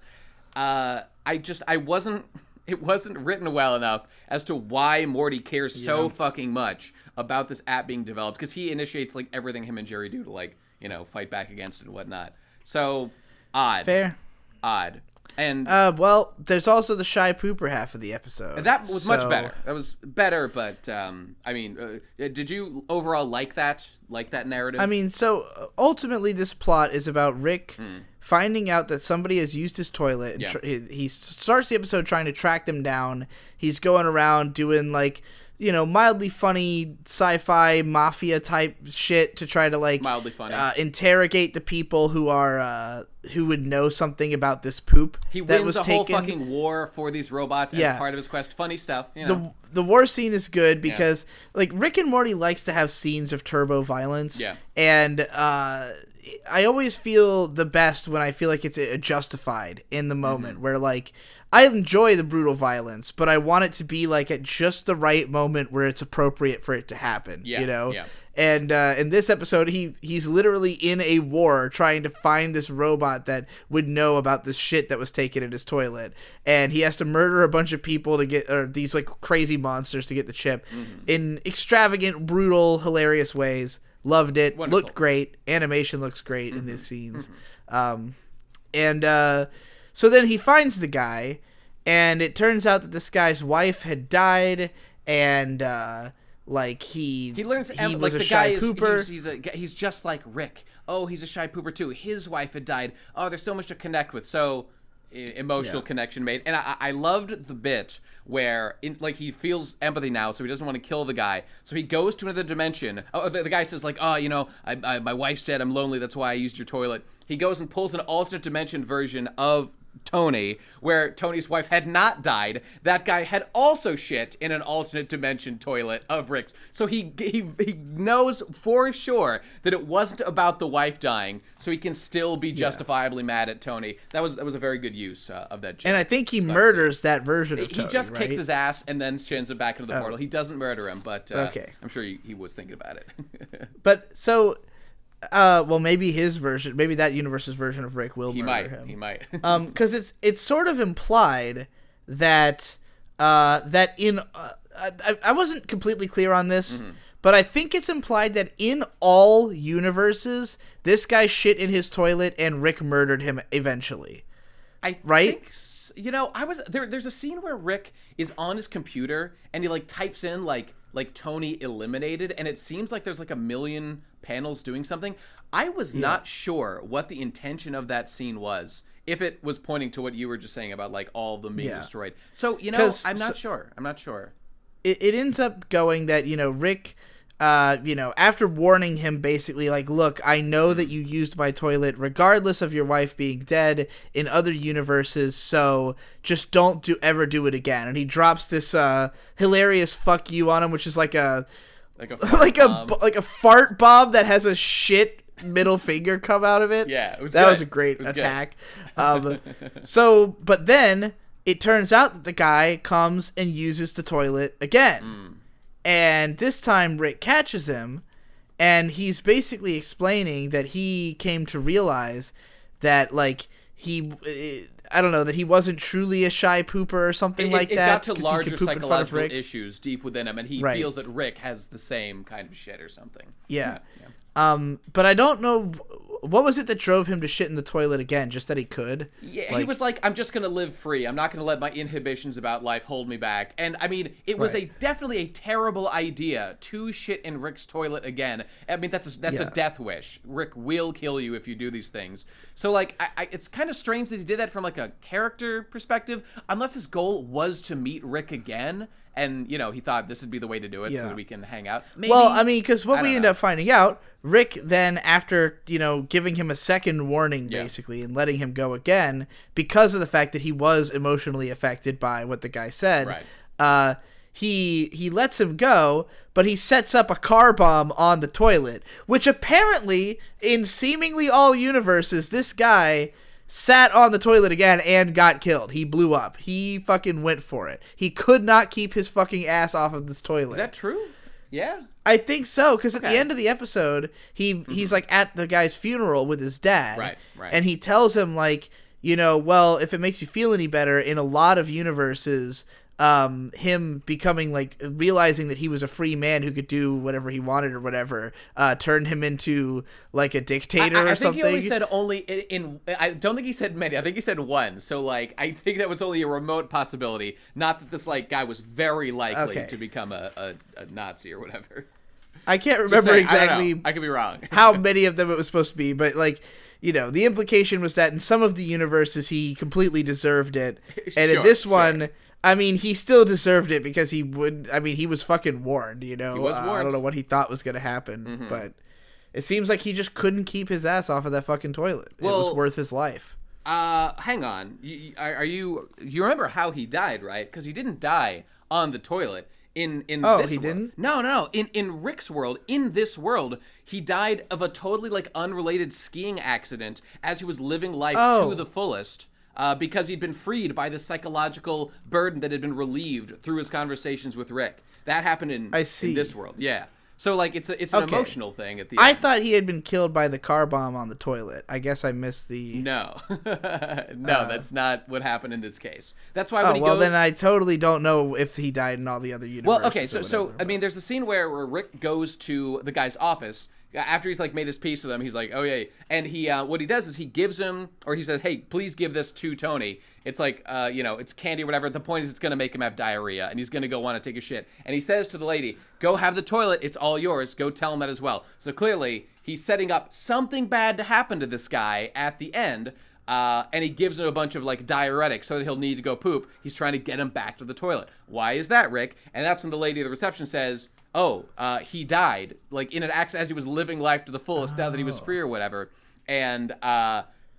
It wasn't written well enough as to why Morty cares so fucking much about this app being developed, because he initiates everything him and Jerry do to fight back against it and whatnot. So odd. Fair. Odd. And well, there's also the shy pooper half of the episode. That was much better. That was better, but did you overall like that narrative? I mean, so ultimately this plot is about Rick finding out that somebody has used his toilet. And he starts the episode trying to track them down. He's going around doing mildly funny sci-fi mafia type shit to try to mildly funny interrogate the people who are who would know something about this poop. He wins a whole fucking war for these robots as part of his quest. Funny stuff. The war scene is good because Rick and Morty likes to have scenes of turbo violence. Yeah. And I always feel the best when I feel like it's justified in the moment where I enjoy the brutal violence, but I want it to be at just the right moment where it's appropriate for it to happen. Yeah, Yeah. And in this episode, he's literally in a war trying to find this robot that would know about this shit that was taken in his toilet, and he has to murder a bunch of people to get these crazy monsters to get the chip in extravagant, brutal, hilarious ways. Loved it. Wonderful. Looked great. Animation looks great in these scenes. So then he finds the guy, and it turns out that this guy's wife had died, and he learns he was a shy pooper. He's just like Rick. Oh, he's a shy pooper too. His wife had died. Oh, there's so much to connect with. So emotional connection made. And I loved the bit where he feels empathy now, so he doesn't want to kill the guy. So he goes to another dimension. Oh, the guy says my wife's dead. I'm lonely. That's why I used your toilet. He goes and pulls an alternate dimension version of Tony, where Tony's wife had not died. That guy had also shit in an alternate dimension toilet of Rick's. So he knows for sure that it wasn't about the wife dying, so he can still be justifiably mad at Tony. That was a very good use of that. And I think he murders that version of Tony. He just kicks his ass and then shins him back into the portal. He doesn't murder him, but I'm sure he was thinking about it. But so... well, maybe his version, maybe that universe's version of Rick will murder him. He might. Because it's sort of implied that in I wasn't completely clear on this, but I think it's implied that in all universes, this guy shit in his toilet and Rick murdered him eventually. Think there's a scene where Rick is on his computer and he types in Tony eliminated, and it seems like there's a million panels doing something. I was not sure what the intention of that scene was, if it was pointing to what you were just saying about all of them being destroyed. So I'm not sure. It ends up going that Rick, after warning him basically look, I know that you used my toilet regardless of your wife being dead in other universes, so just don't ever do it again. And he drops this hilarious fuck you on him, which is like a fart bomb that has a shit middle finger come out of it. Yeah, it was that was a great attack. But then it turns out that the guy comes and uses the toilet again. And this time Rick catches him, and he's basically explaining that he came to realize that that he wasn't truly a shy pooper or something like that. It got to larger psychological issues deep within him, and he feels that Rick has the same kind of shit or something. Yeah. But I don't know. what was it that drove him to shit in the toilet again? Just that he could? Yeah, he was like, I'm just going to live free. I'm not going to let my inhibitions about life hold me back. And, I mean, it was definitely a terrible idea to shit in Rick's toilet again. I mean, that's a death wish. Rick will kill you if you do these things. So, like, it's kind of strange that he did that from, like, a character perspective, unless his goal was to meet Rick again. And, you know, he thought this would be the way to do it so that we can hang out. Maybe, well, I mean, because what we end up finding out, Rick then, after, you know, giving him a second warning, basically, and letting him go again, because of the fact that he was emotionally affected by what the guy said, he lets him go, but he sets up a car bomb on the toilet, which apparently, in seemingly all universes, this guy sat on the toilet again and got killed. He blew up. He fucking went for it. He could not keep his fucking ass off of this toilet. Is that true? Yeah. I think so, because at the end of the episode, he's like at the guy's funeral with his dad. Right. And he tells him, like, you know, well, if it makes you feel any better, in a lot of universes, him becoming, like, realizing that he was a free man who could do whatever he wanted or whatever, turned him into, like, a dictator or something. I think he only said I don't think he said many. I think he said one. So, like, I think that was only a remote possibility. Not that this, like, guy was very likely to become a Nazi or whatever. I can't remember exactly. I could be wrong. How many of them it was supposed to be, but, like, you know, the implication was that in some of the universes he completely deserved it, and in this one, I mean, he still deserved it because he was fucking warned, you know. He was warned. I don't know what he thought was going to happen, but it seems like he just couldn't keep his ass off of that fucking toilet. Well, it was worth his life. Hang on. You remember how he died, right? Because he didn't die on the toilet. In this world. Didn't? No. In Rick's world, in this world, he died of a totally, like, unrelated skiing accident as he was living life to the fullest. Because he'd been freed by the psychological burden that had been relieved through his conversations with Rick. That happened in this world. Yeah. So, like, it's an emotional thing at the end. I thought he had been killed by the car bomb on the toilet. I guess I missed the... No. No, that's not what happened in this case. That's why when he goes... well, then I totally don't know if he died in all the other universes. Well, okay, so I mean, there's a scene where Rick goes to the guy's office after he's, like, made his peace with him. He's like, oh yeah, and he what he does is he gives him, or he says, hey, please give this to Tony. It's like, you know, it's candy or whatever. The point is it's going to make him have diarrhea, and he's going to go want to take a shit. And he says to the lady, go have the toilet. It's all yours. Go tell him that as well. So clearly he's setting up something bad to happen to this guy at the end. And he gives him a bunch of, like, diuretics so that he'll need to go poop. He's trying to get him back to the toilet. Why is that, Rick? And that's when the lady at the reception says, he died, like, in an accident as he was living life to the fullest now that he was free or whatever. And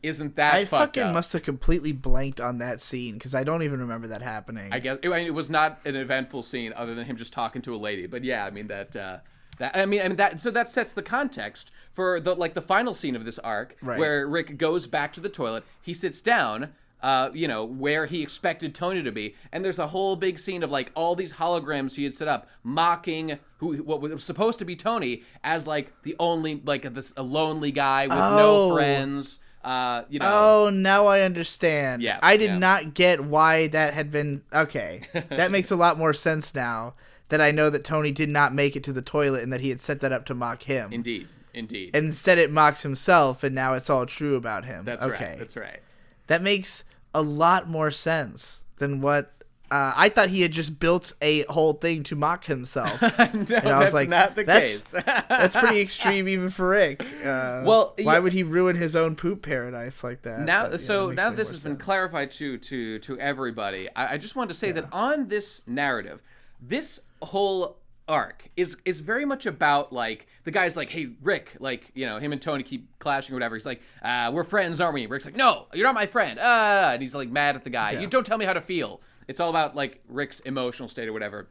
isn't that I fucked fucking up? must have completely blanked on that scene because I don't even remember that happening. I guess it was not an eventful scene other than him just talking to a lady. But yeah, I mean so that sets the context for the final scene of this arc, where Rick goes back to the toilet. He sits down, where he expected Tony to be, and there's a whole big scene of, like, all these holograms he had set up mocking what was supposed to be Tony as, like, the only, like, a lonely guy with no friends. Oh, now I understand. Yeah, I did not get why that had been... Okay, that makes a lot more sense now that I know that Tony did not make it to the toilet and that he had set that up to mock him. Indeed. And instead it mocks himself, and now it's all true about him. That's right. That's right. That makes a lot more sense than what... I thought he had just built a whole thing to mock himself. No, that's like, not the case. That's pretty extreme even for Rick. Why would he ruin his own poop paradise like that? Now this has been clarified to everybody. I just wanted to say that on this narrative, this whole arc is very much about, like, the guy's like, hey, Rick, like, you know, him and Tony keep clashing or whatever. He's like, we're friends, aren't we? Rick's like, no, you're not my friend. And he's, like, mad at the guy. You don't tell me how to feel. It's all about, like, Rick's emotional state or whatever.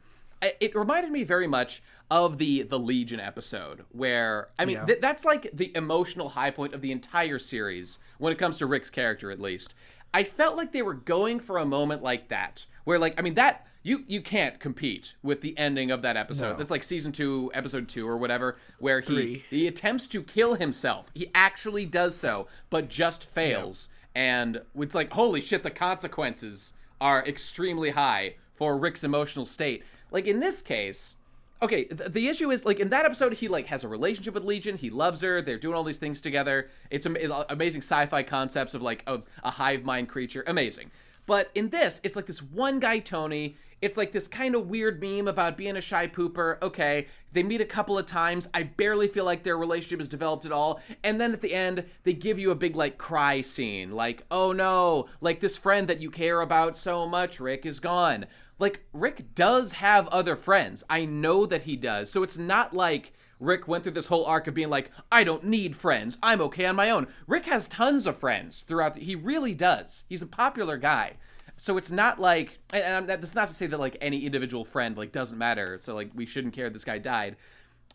It reminded me very much of the Legion episode, where, I mean, that's, like, the emotional high point of the entire series, when it comes to Rick's character, at least. I felt like they were going for a moment like that, where, like, I mean, that... You can't compete with the ending of that episode. That's like season 2, episode 2 or whatever, where he attempts to kill himself. He actually does so, but just fails. And it's like, holy shit, the consequences are extremely high for Rick's emotional state. Like, in this case, Okay, the issue is, like, in that episode, he, like, has a relationship with Legion. He loves her. They're doing all these things together. It's amazing sci-fi concepts of, like, a hive mind creature. Amazing. But in this, it's like this one guy, Tony. It's like this kind of weird meme about being a shy pooper. Okay, they meet a couple of times. I barely feel like their relationship is developed at all. And then at the end, they give you a big, like, cry scene. Like, oh no, like, this friend that you care about so much, Rick, is gone. Like, Rick does have other friends. I know that he does. So it's not like Rick went through this whole arc of being like, I don't need friends. I'm okay on my own. Rick has tons of friends throughout. He really does. He's a popular guy. So it's not like, and that's not to say that, like, any individual friend, like, doesn't matter. So, like, we shouldn't care this guy died.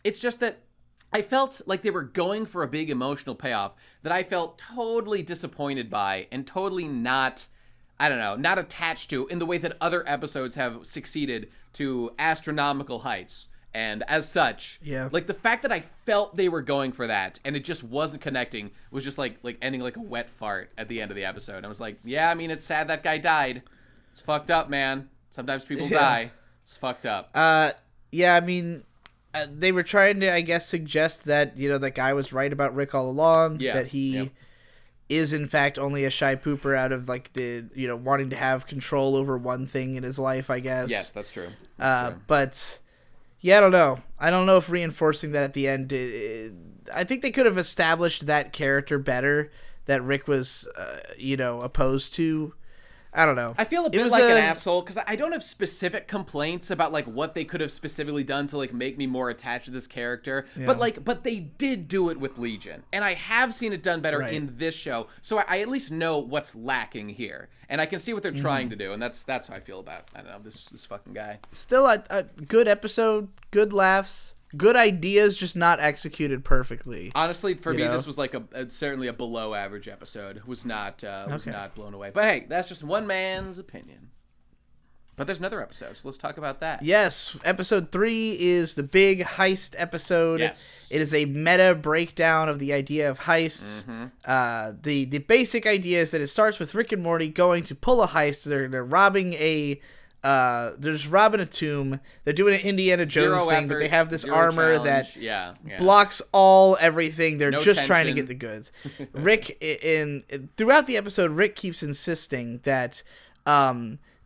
It's just that I felt like they were going for a big emotional payoff that I felt totally disappointed by and totally not attached to in the way that other episodes have succeeded to astronomical heights. And as such, like, the fact that I felt they were going for that and it just wasn't connecting was just like ending like a wet fart at the end of the episode. I was like, yeah, I mean, it's sad that guy died. It's fucked up, man. Sometimes people die. It's fucked up. Yeah, I mean, they were trying to, I guess, suggest that, you know, that guy was right about Rick all along. Yeah. That he is in fact only a shy pooper out of, like, the, you know, wanting to have control over one thing in his life, I guess. Yes, that's true. But yeah, I don't know if reinforcing that at the end, I think they could have established that character better that Rick was, you know, opposed to. I don't know. I feel a bit like an asshole because I don't have specific complaints about, like, what they could have specifically done to, like, make me more attached to this character. Yeah. But they did do it with Legion, and I have seen it done better in this show. So I at least know what's lacking here, and I can see what they're trying to do, and that's how I feel about, I don't know, this fucking guy. Still a good episode, good laughs. Good ideas, just not executed perfectly. Honestly, for me, this was like certainly a below average episode. Was not blown away. But hey, that's just one man's opinion. But there's another episode, so let's talk about that. Yes, episode 3 is the big heist episode. Yes. It is a meta breakdown of the idea of heists. Mm-hmm. The basic idea is that it starts with Rick and Morty going to pull a heist. They're robbing they're just robbing a tomb. They're doing an Indiana Jones thing, but they have this armor challenge. That blocks everything. They're just trying to get the goods. Rick, throughout the episode, Rick keeps insisting that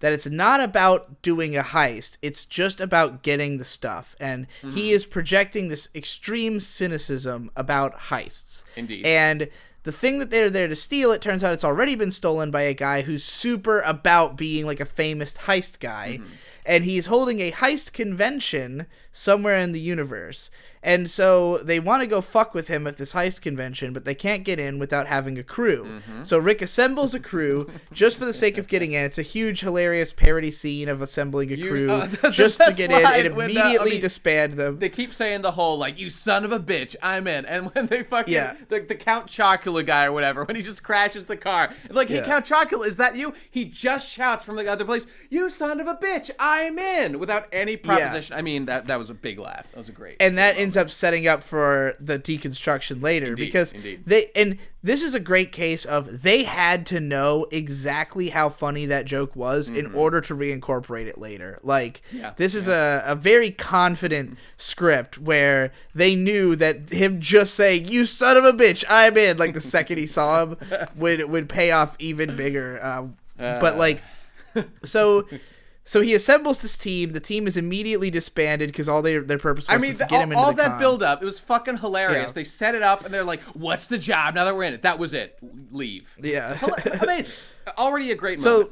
it's not about doing a heist. It's just about getting the stuff. And he is projecting this extreme cynicism about heists. Indeed. And the thing that they're there to steal, it turns out it's already been stolen by a guy who's super about being, like, a famous heist guy. Mm-hmm. And he's holding a heist convention somewhere in the universe. And so they want to go fuck with him at this heist convention, but they can't get in without having a crew. Mm-hmm. So Rick assembles a crew just for the sake of getting in. It's a huge, hilarious parody scene of assembling a crew just to get in and immediately disband them. They keep saying the whole, like, you son of a bitch, I'm in. And when they fucking, the Count Chocula guy or whatever, when he just crashes the car, like, hey, Count Chocula, is that you? He just shouts from the other place, you son of a bitch, I'm in, without any proposition. I mean, that was a big laugh. That was a great. And that ends up setting up for the deconstruction later. Because this is a great case of they had to know exactly how funny that joke was in order to reincorporate it later. Like, this is a very confident script where they knew that him just saying, you son of a bitch, I'm in, like, the second he saw him would pay off even bigger. But, like, So he assembles this team. The team is immediately disbanded because all their purpose was to get him into the con. All that build-up, it was fucking hilarious. Yeah. They set it up, and they're like, what's the job now that we're in it? That was it. Leave. Yeah. Amazing. Already a great moment.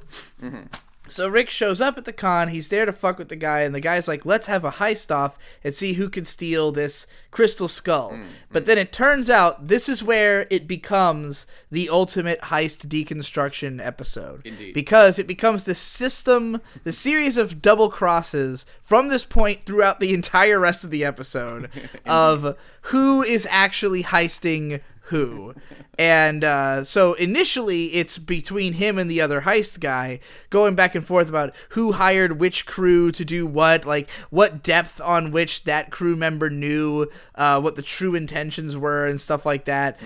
So Rick shows up at the con. He's there to fuck with the guy, and the guy's like, let's have a heist off and see who can steal this crystal skull. But then it turns out this is where it becomes the ultimate heist deconstruction episode. Indeed. Because it becomes the series of double crosses from this point throughout the entire rest of the episode of who is actually heisting who. And so initially it's between him and the other heist guy going back and forth about who hired which crew to do what, like what depth on which that crew member knew, what the true intentions were and stuff like that,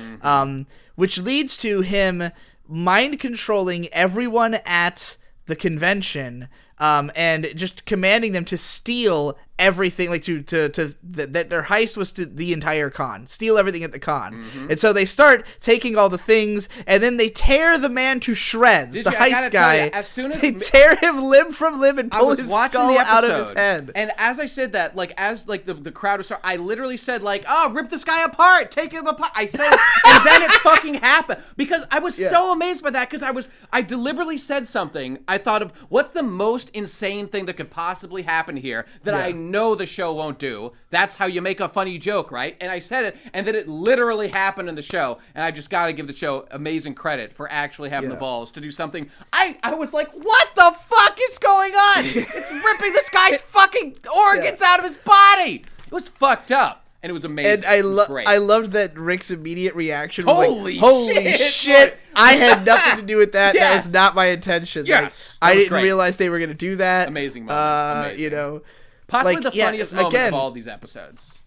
which leads to him mind controlling everyone at the convention and just commanding them to steal everything, like that their heist was to the entire con, steal everything at the con. And so they start taking all the things, and then they tear the man to shreds. The heist guy, as soon as they tear him limb from limb and pull his skull out of his head. And as I said that, like, as like the crowd was starting, I literally said, like, oh, rip this guy apart, take him apart. I said, and then it fucking happened, because I was so amazed by that, because I deliberately said something. I thought of what's the most insane thing that could possibly happen here that I know the show won't do. That's how you make a funny joke, right? And I said it, and then it literally happened in the show, and I just got to give the show amazing credit for actually having the balls to do something. I was like, what the fuck is going on? It's ripping this guy's fucking organs out of his body. It was fucked up, and it was amazing. And I loved that Rick's immediate reaction was holy shit. I had nothing to do with that. That was not my intention. Yes. Like, I didn't realize they were going to do that. Amazing moment. Amazing. You know, possibly the funniest moment of all these episodes.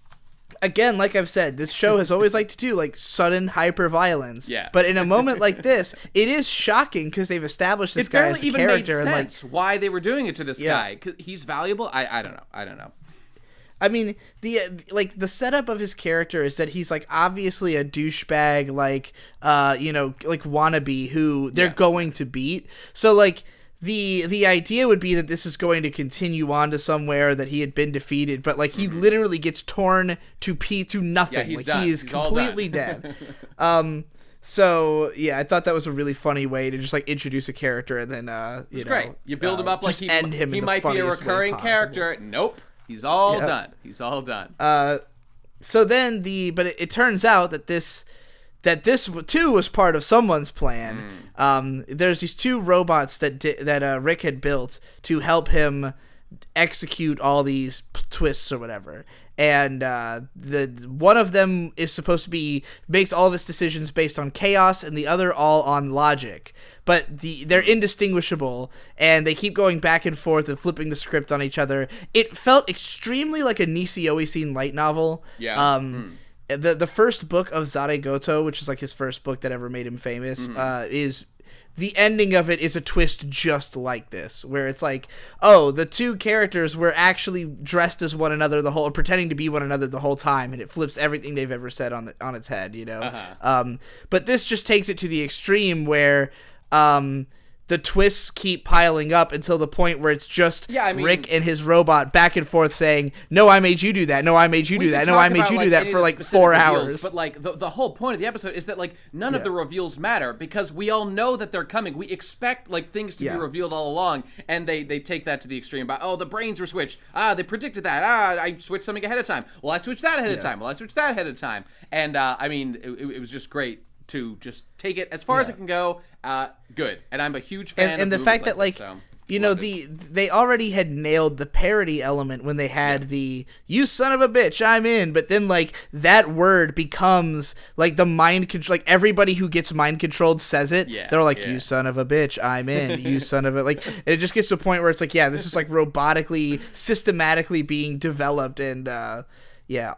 Again, like I've said, this show has always liked to do, like, sudden hyper-violence. Yeah. But in a moment like this, it is shocking because they've established this guy as a character. It barely even made sense why they were doing it to this guy. Because he's valuable? I don't know. I mean, the setup of his character is that he's, like, obviously a douchebag, like, like, wannabe who they're going to beat. So, like, the idea would be that this is going to continue on to somewhere that he had been defeated, but, like, he literally gets torn to nothing. Yeah, he's like, done. He is completely dead. So, yeah, I thought that was a really funny way to just, like, introduce a character and then, it's great. You build him up like he might be a recurring character. Nope. He's all done. He's all done. So then but it turns out that this too was part of someone's plan. There's these two robots that Rick had built to help him execute all these twists or whatever. And one of them is supposed to be makes all of its decisions based on chaos, and the other all on logic. But they're indistinguishable, and they keep going back and forth and flipping the script on each other. It felt extremely like a Nisi-Oisin light novel. Yeah. The first book of Zare Goto, which is like his first book that ever made him famous, is the ending of it is a twist just like this, where it's like, oh, the two characters were actually dressed as one another pretending to be one another the whole time, and it flips everything they've ever said on its head, you know. But this just takes it to the extreme where the twists keep piling up until the point where it's just Rick and his robot back and forth saying, no, I made you do that. No, I made you do that. No, I made you do that for like 4 hours. But like the whole point of the episode is that like none of the reveals matter because we all know that they're coming. We expect like things to be revealed all along, and they take that to the extreme by, oh, the brains were switched. They predicted that. I switched something ahead of time. Well, I switched that ahead of time. Well, I switched that ahead of time. And I mean, it was just great to just take it as far as it can go. Good. And I'm a huge fan and of the fact that like this, so you know they already had nailed the parody element when they had the "you son of a bitch, I'm in," but then like that word becomes like the mind control, like everybody who gets mind controlled says it. They're like, "You son of a bitch, I'm in." You son of a like, and it just gets to a point where it's like, yeah, this is like robotically, systematically being developed, and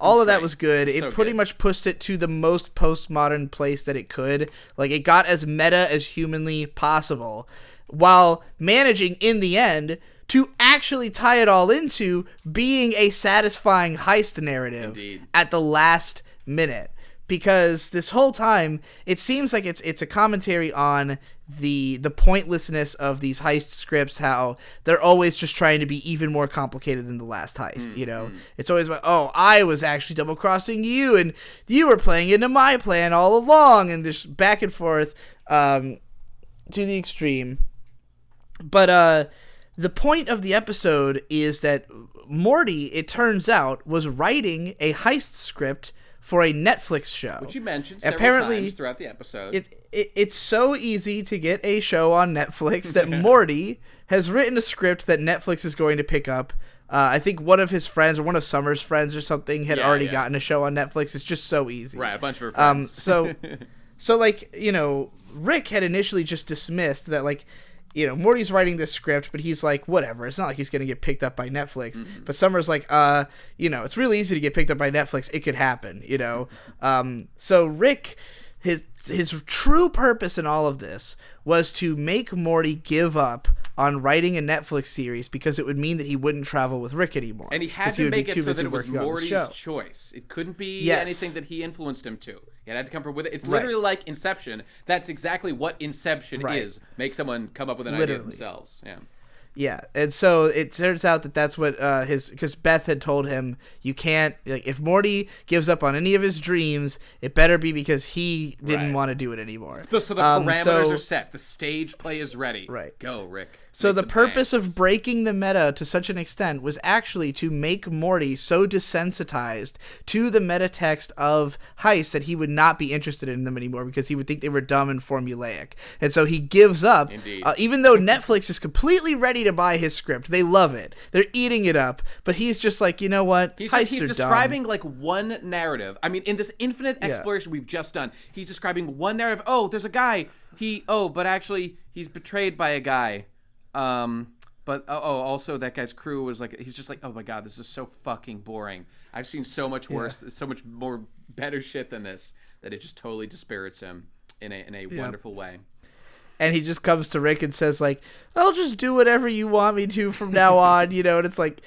all of that was good. It pretty much pushed it to the most postmodern place that it could. Like, it got as meta as humanly possible, while managing, in the end, to actually tie it all into being a satisfying heist narrative at the last minute. Because this whole time, it seems like it's a commentary on the pointlessness of these heist scripts, how they're always just trying to be even more complicated than the last heist, you know? It's always about, oh, I was actually double-crossing you, and you were playing into my plan all along, and just back and forth to the extreme. But the point of the episode is that Morty, it turns out, was writing a heist script for a Netflix show, which you mentioned several times throughout the episode. It's so easy to get a show on Netflix that Morty has written a script that Netflix is going to pick up. I think one of his friends or one of Summer's friends or something had already gotten a show on Netflix. It's just so easy. Right, a bunch of her friends. So like, you know, Rick had initially just dismissed that, like, you know, Morty's writing this script, but he's like, whatever. It's not like he's going to get picked up by Netflix. But Summer's like, you know, it's really easy to get picked up by Netflix. It could happen, you know. So Rick, his true purpose in all of this was to make Morty give up on writing a Netflix series because it would mean that he wouldn't travel with Rick anymore. And he had to make it so that it was Morty's choice. It couldn't be anything that he influenced him to. It had to come from with it. It's literally like Inception. That's exactly what Inception is. Make someone come up with an idea themselves. Yeah. Yeah, and so it turns out that that's what because Beth had told him, you can't, like, if Morty gives up on any of his dreams, it better be because he didn't want to do it anymore. So the parameters are set. The stage play is ready. Right. Go, Rick. So the purpose of breaking the meta to such an extent was actually to make Morty so desensitized to the meta text of heists that he would not be interested in them anymore because he would think they were dumb and formulaic. And so he gives up, even though Netflix is completely ready to buy his script. They love it. They're eating it up. But he's just like, you know what? He's describing like one narrative. I mean, in this infinite exploration we've just done, he's describing one narrative. Oh, there's a guy. But actually he's betrayed by a guy. Also that guy's crew was like, he's just like, oh my God, this is so fucking boring. I've seen so much worse, so much more better shit than this, that it just totally dispirits him in a wonderful way. And he just comes to Rick and says, like, I'll just do whatever you want me to from now on, you know. And it's like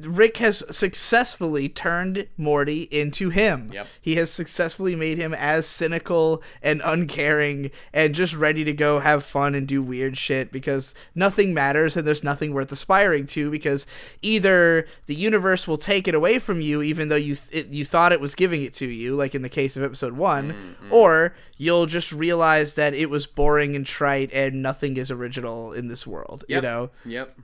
Rick has successfully turned Morty into him. Yep. He has successfully made him as cynical and uncaring and just ready to go have fun and do weird shit because nothing matters and there's nothing worth aspiring to because either the universe will take it away from you even though you thought it was giving it to you, like in the case of episode 1, or you'll just realize that it was boring and trite and nothing is original in this world, you know? Yep.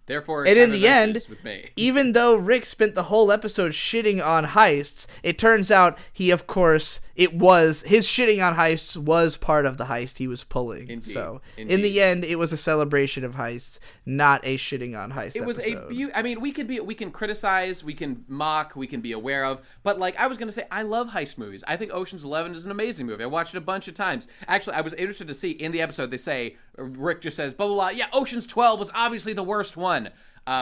Therefore, and in the end, with me. Even though Rick spent the whole episode shitting on heists, it turns out his shitting on heists was part of the heist he was pulling. Indeed. So in the end, it was a celebration of heists, not a shitting on heists. It was we can criticize, we can mock, we can be aware of, but like I was gonna say, I love heist movies. I think Ocean's 11 is an amazing movie. I watched it a bunch of times. Actually, I was interested to see in the episode they say Rick just says blah blah blah. Yeah, Ocean's 12 was obviously the worst one.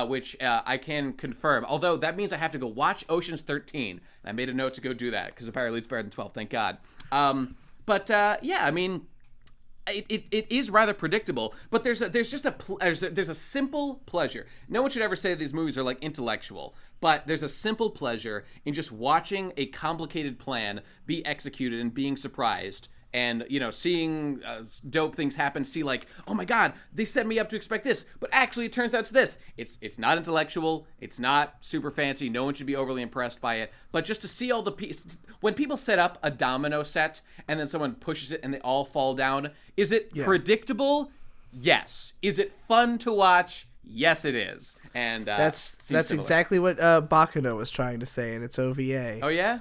Which I can confirm. Although that means I have to go watch Ocean's 13. I made a note to go do that because apparently it's better than 12. Thank God. I mean, it is rather predictable. But there's a simple pleasure. No one should ever say these movies are like intellectual. But there's a simple pleasure in just watching a complicated plan be executed and being surprised. And, you know, seeing dope things happen, see like, oh my God, they set me up to expect this, but actually it turns out it's this. It's not intellectual, it's not super fancy, no one should be overly impressed by it, but just to see all the pieces, when people set up a domino set and then someone pushes it and they all fall down, is it predictable? Yes. Is it fun to watch? Yes, it is. And that's exactly what Bakano was trying to say in its OVA. Oh, yeah?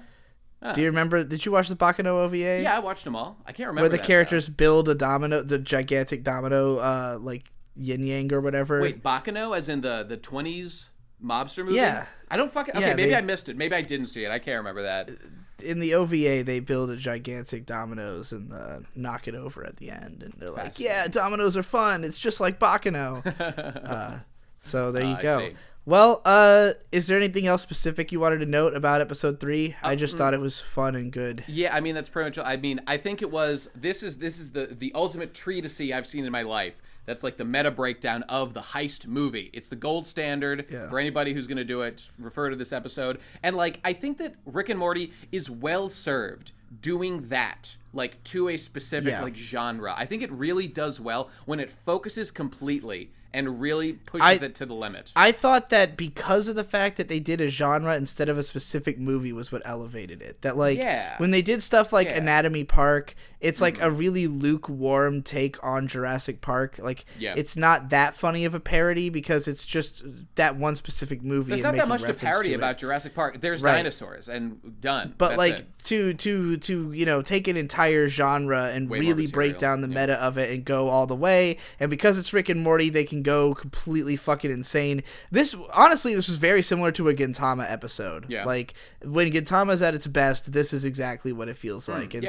Do you remember? Did you watch the Bakano OVA? Yeah, I watched them all. I can't remember where the characters build a domino, the gigantic domino, like yin yang or whatever. Wait, Bakano, as in the 20s mobster movie? Yeah, I don't fucking. Okay, maybe I missed it. Maybe I didn't see it. I can't remember that. In the OVA, they build a gigantic dominoes and knock it over at the end, and they're like, "Yeah, dominoes are fun. It's just like Bakano." So there you go. I see. Well, is there anything else specific you wanted to note about episode 3? I just thought it was fun and good. Yeah, I mean, that's pretty much, I mean, I think it was, this is the ultimate treatise I've seen in my life. That's like the meta breakdown of the heist movie. It's the gold standard for anybody who's going to do it. Just refer to this episode. And like, I think that Rick and Morty is well served doing that, like to a specific like genre. I think it really does well when it focuses completely and really pushes it to the limit. I thought that because of the fact that they did a genre instead of a specific movie was what elevated it. That like when they did stuff like Anatomy Park, it's like a really lukewarm take on Jurassic Park. Like it's not that funny of a parody because it's just that one specific movie. There's not that much to parody about Jurassic Park. There's dinosaurs and done. But that's to you know, take an entire genre and really break down the meta of it and go all the way. And because it's Rick and Morty, they can go completely fucking insane. This was very similar to a Gintama episode. Yeah. Like when Gintama's at its best, this is exactly what it feels like. And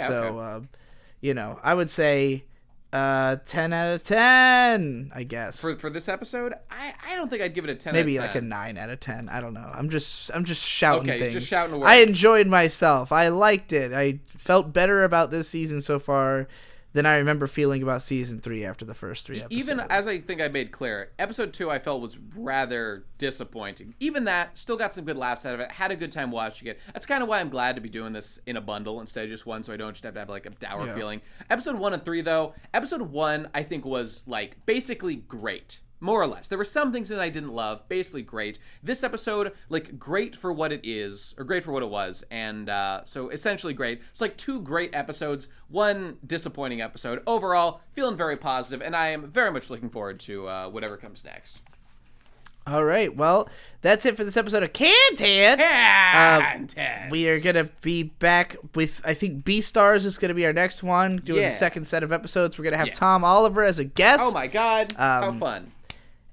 you know, I would say 10 out of 10, I guess. For this episode, I don't think I'd give it a 10 Maybe out of 10. Like a 9 out of 10. I don't know. I'm just shouting things. Okay, just shouting words. I enjoyed myself. I liked it. I felt better about this season so far than I remember feeling about season 3 after the first 3 episodes. Even as I think I made clear, episode 2 I felt was rather disappointing. Even that, still got some good laughs out of it. Had a good time watching it. That's kind of why I'm glad to be doing this in a bundle instead of just one, so I don't just have to have like a dour feeling. Episode 1 and 3 though, episode 1 I think was like basically great. More or less. There were some things that I didn't love. Basically great. This episode, like, great for what it is, or great for what it was, and so essentially great. It's like 2 great episodes, 1 disappointing episode. Overall, feeling very positive, and I am very much looking forward to whatever comes next. All right, well, that's it for this episode of KHANTEHNT. KHANTEHNT. We are going to be back with, I think, B-Stars is going to be our next one, doing the second set of episodes. We're going to have Tom Oliver as a guest. Oh, my God. How fun.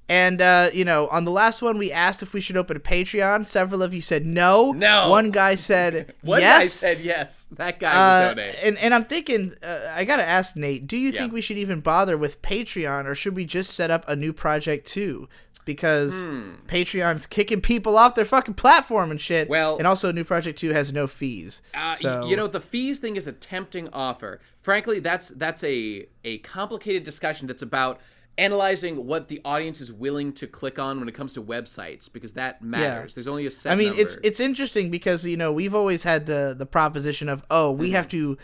And, on the last one, we asked if we should open a Patreon. Several of you said no. No. One guy said yes. One guy said yes. That guy would donate. And I'm thinking, I got to ask Nate, do you think we should even bother with Patreon, or should we just set up a new project too? Because Patreon's kicking people off their fucking platform and shit. Well, and also New Project 2 has no fees. So. The fees thing is a tempting offer. Frankly, that's a complicated discussion that's about analyzing what the audience is willing to click on when it comes to websites, because that matters. There's only a set number. It's interesting because, we've always had the proposition of, we have to,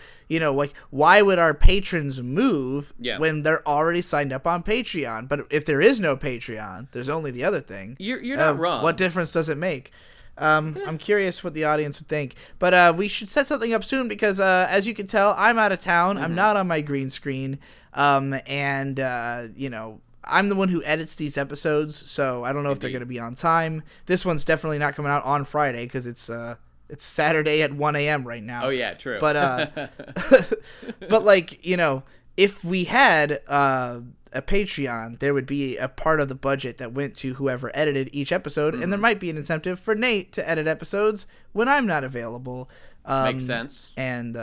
why would our patrons move when they're already signed up on Patreon? But if there is no Patreon, there's only the other thing. You're not wrong. What difference does it make? I'm curious what the audience would think. But we should set something up soon because, as you can tell, I'm out of town. I'm not on my green screen. I'm the one who edits these episodes, so I don't know if they're going to be on time. This one's definitely not coming out on Friday because it's Saturday at 1 a.m. right now. Oh, yeah, true. But, if we had a Patreon, there would be a part of the budget that went to whoever edited each episode, and there might be an incentive for Nate to edit episodes when I'm not available. Makes sense. And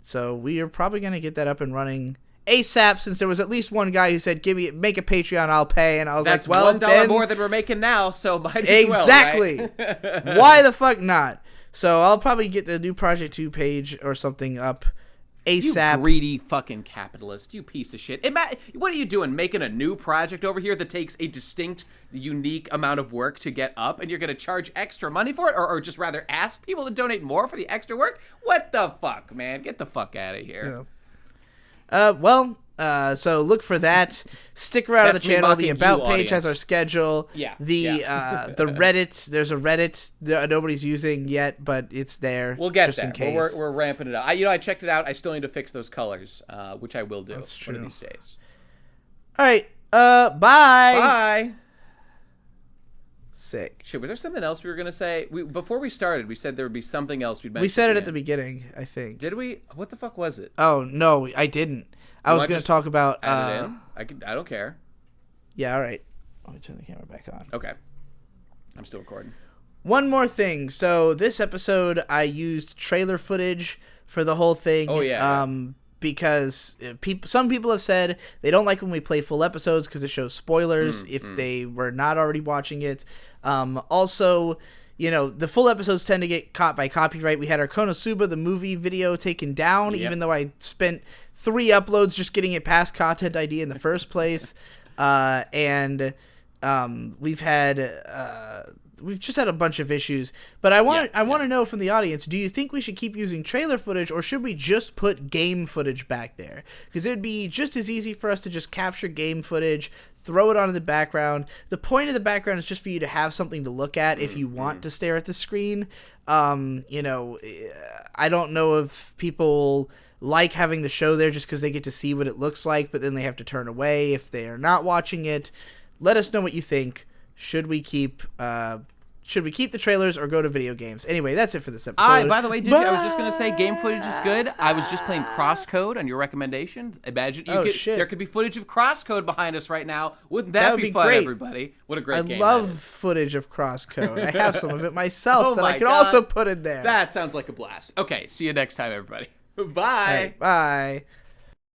so we are probably going to get that up and running ASAP, since there was at least one guy who said, make a Patreon, I'll pay. And I was That's like, well, $1 more than we're making now, so might as well, exactly. Right? Why the fuck not? So I'll probably get the New Project 2 page or something up ASAP. You greedy fucking capitalist, you piece of shit. What are you doing, making a new project over here that takes a distinct, unique amount of work to get up, and you're going to charge extra money for it, or just rather ask people to donate more for the extra work? What the fuck, man? Get the fuck out of here. Yeah. So look for that. Stick around on the channel. The About page has our schedule. Yeah. The Reddit, there's a Reddit that nobody's using yet, but it's there. We'll get just there. In case. We're ramping it up. I checked it out. I still need to fix those colors, which I will do one of these days. All right. Bye. Bye. Sick. Shit, was there something else we were going to say? Before we started, we said there would be something else we'd mention. We said it at the beginning, I think. Did we? What the fuck was it? Oh, no, I didn't. I was going to talk about... add it in? I don't care. Yeah, all right. Let me turn the camera back on. Okay. I'm still recording. One more thing. So this episode, I used trailer footage for the whole thing. Oh, yeah. Because some people have said they don't like when we play full episodes because it shows spoilers if they were not already watching it. Also, the full episodes tend to get caught by copyright. We had our Konosuba, the movie video, taken down, even though I spent 3 uploads just getting it past Content ID in the first place. And we've just had a bunch of issues. But I want to know from the audience, do you think we should keep using trailer footage, or should we just put game footage back there? Because it would be just as easy for us to just capture game footage, throw it onto the background. The point of the background is just for you to have something to look at if you want to stare at the screen. I don't know if people like having the show there just because they get to see what it looks like, but then they have to turn away if they are not watching it. Let us know what you think. Should we keep the trailers or go to video games? Anyway, that's it for this episode. By the way, Digi, I was just going to say game footage is good. I was just playing Crosscode on your recommendation. Imagine there could be footage of Crosscode behind us right now. Wouldn't that be fun, great. Everybody? What a great game. I love footage of Crosscode. I have some of it myself that I can also put in there. That sounds like a blast. Okay, see you next time, everybody. Bye. Right, bye.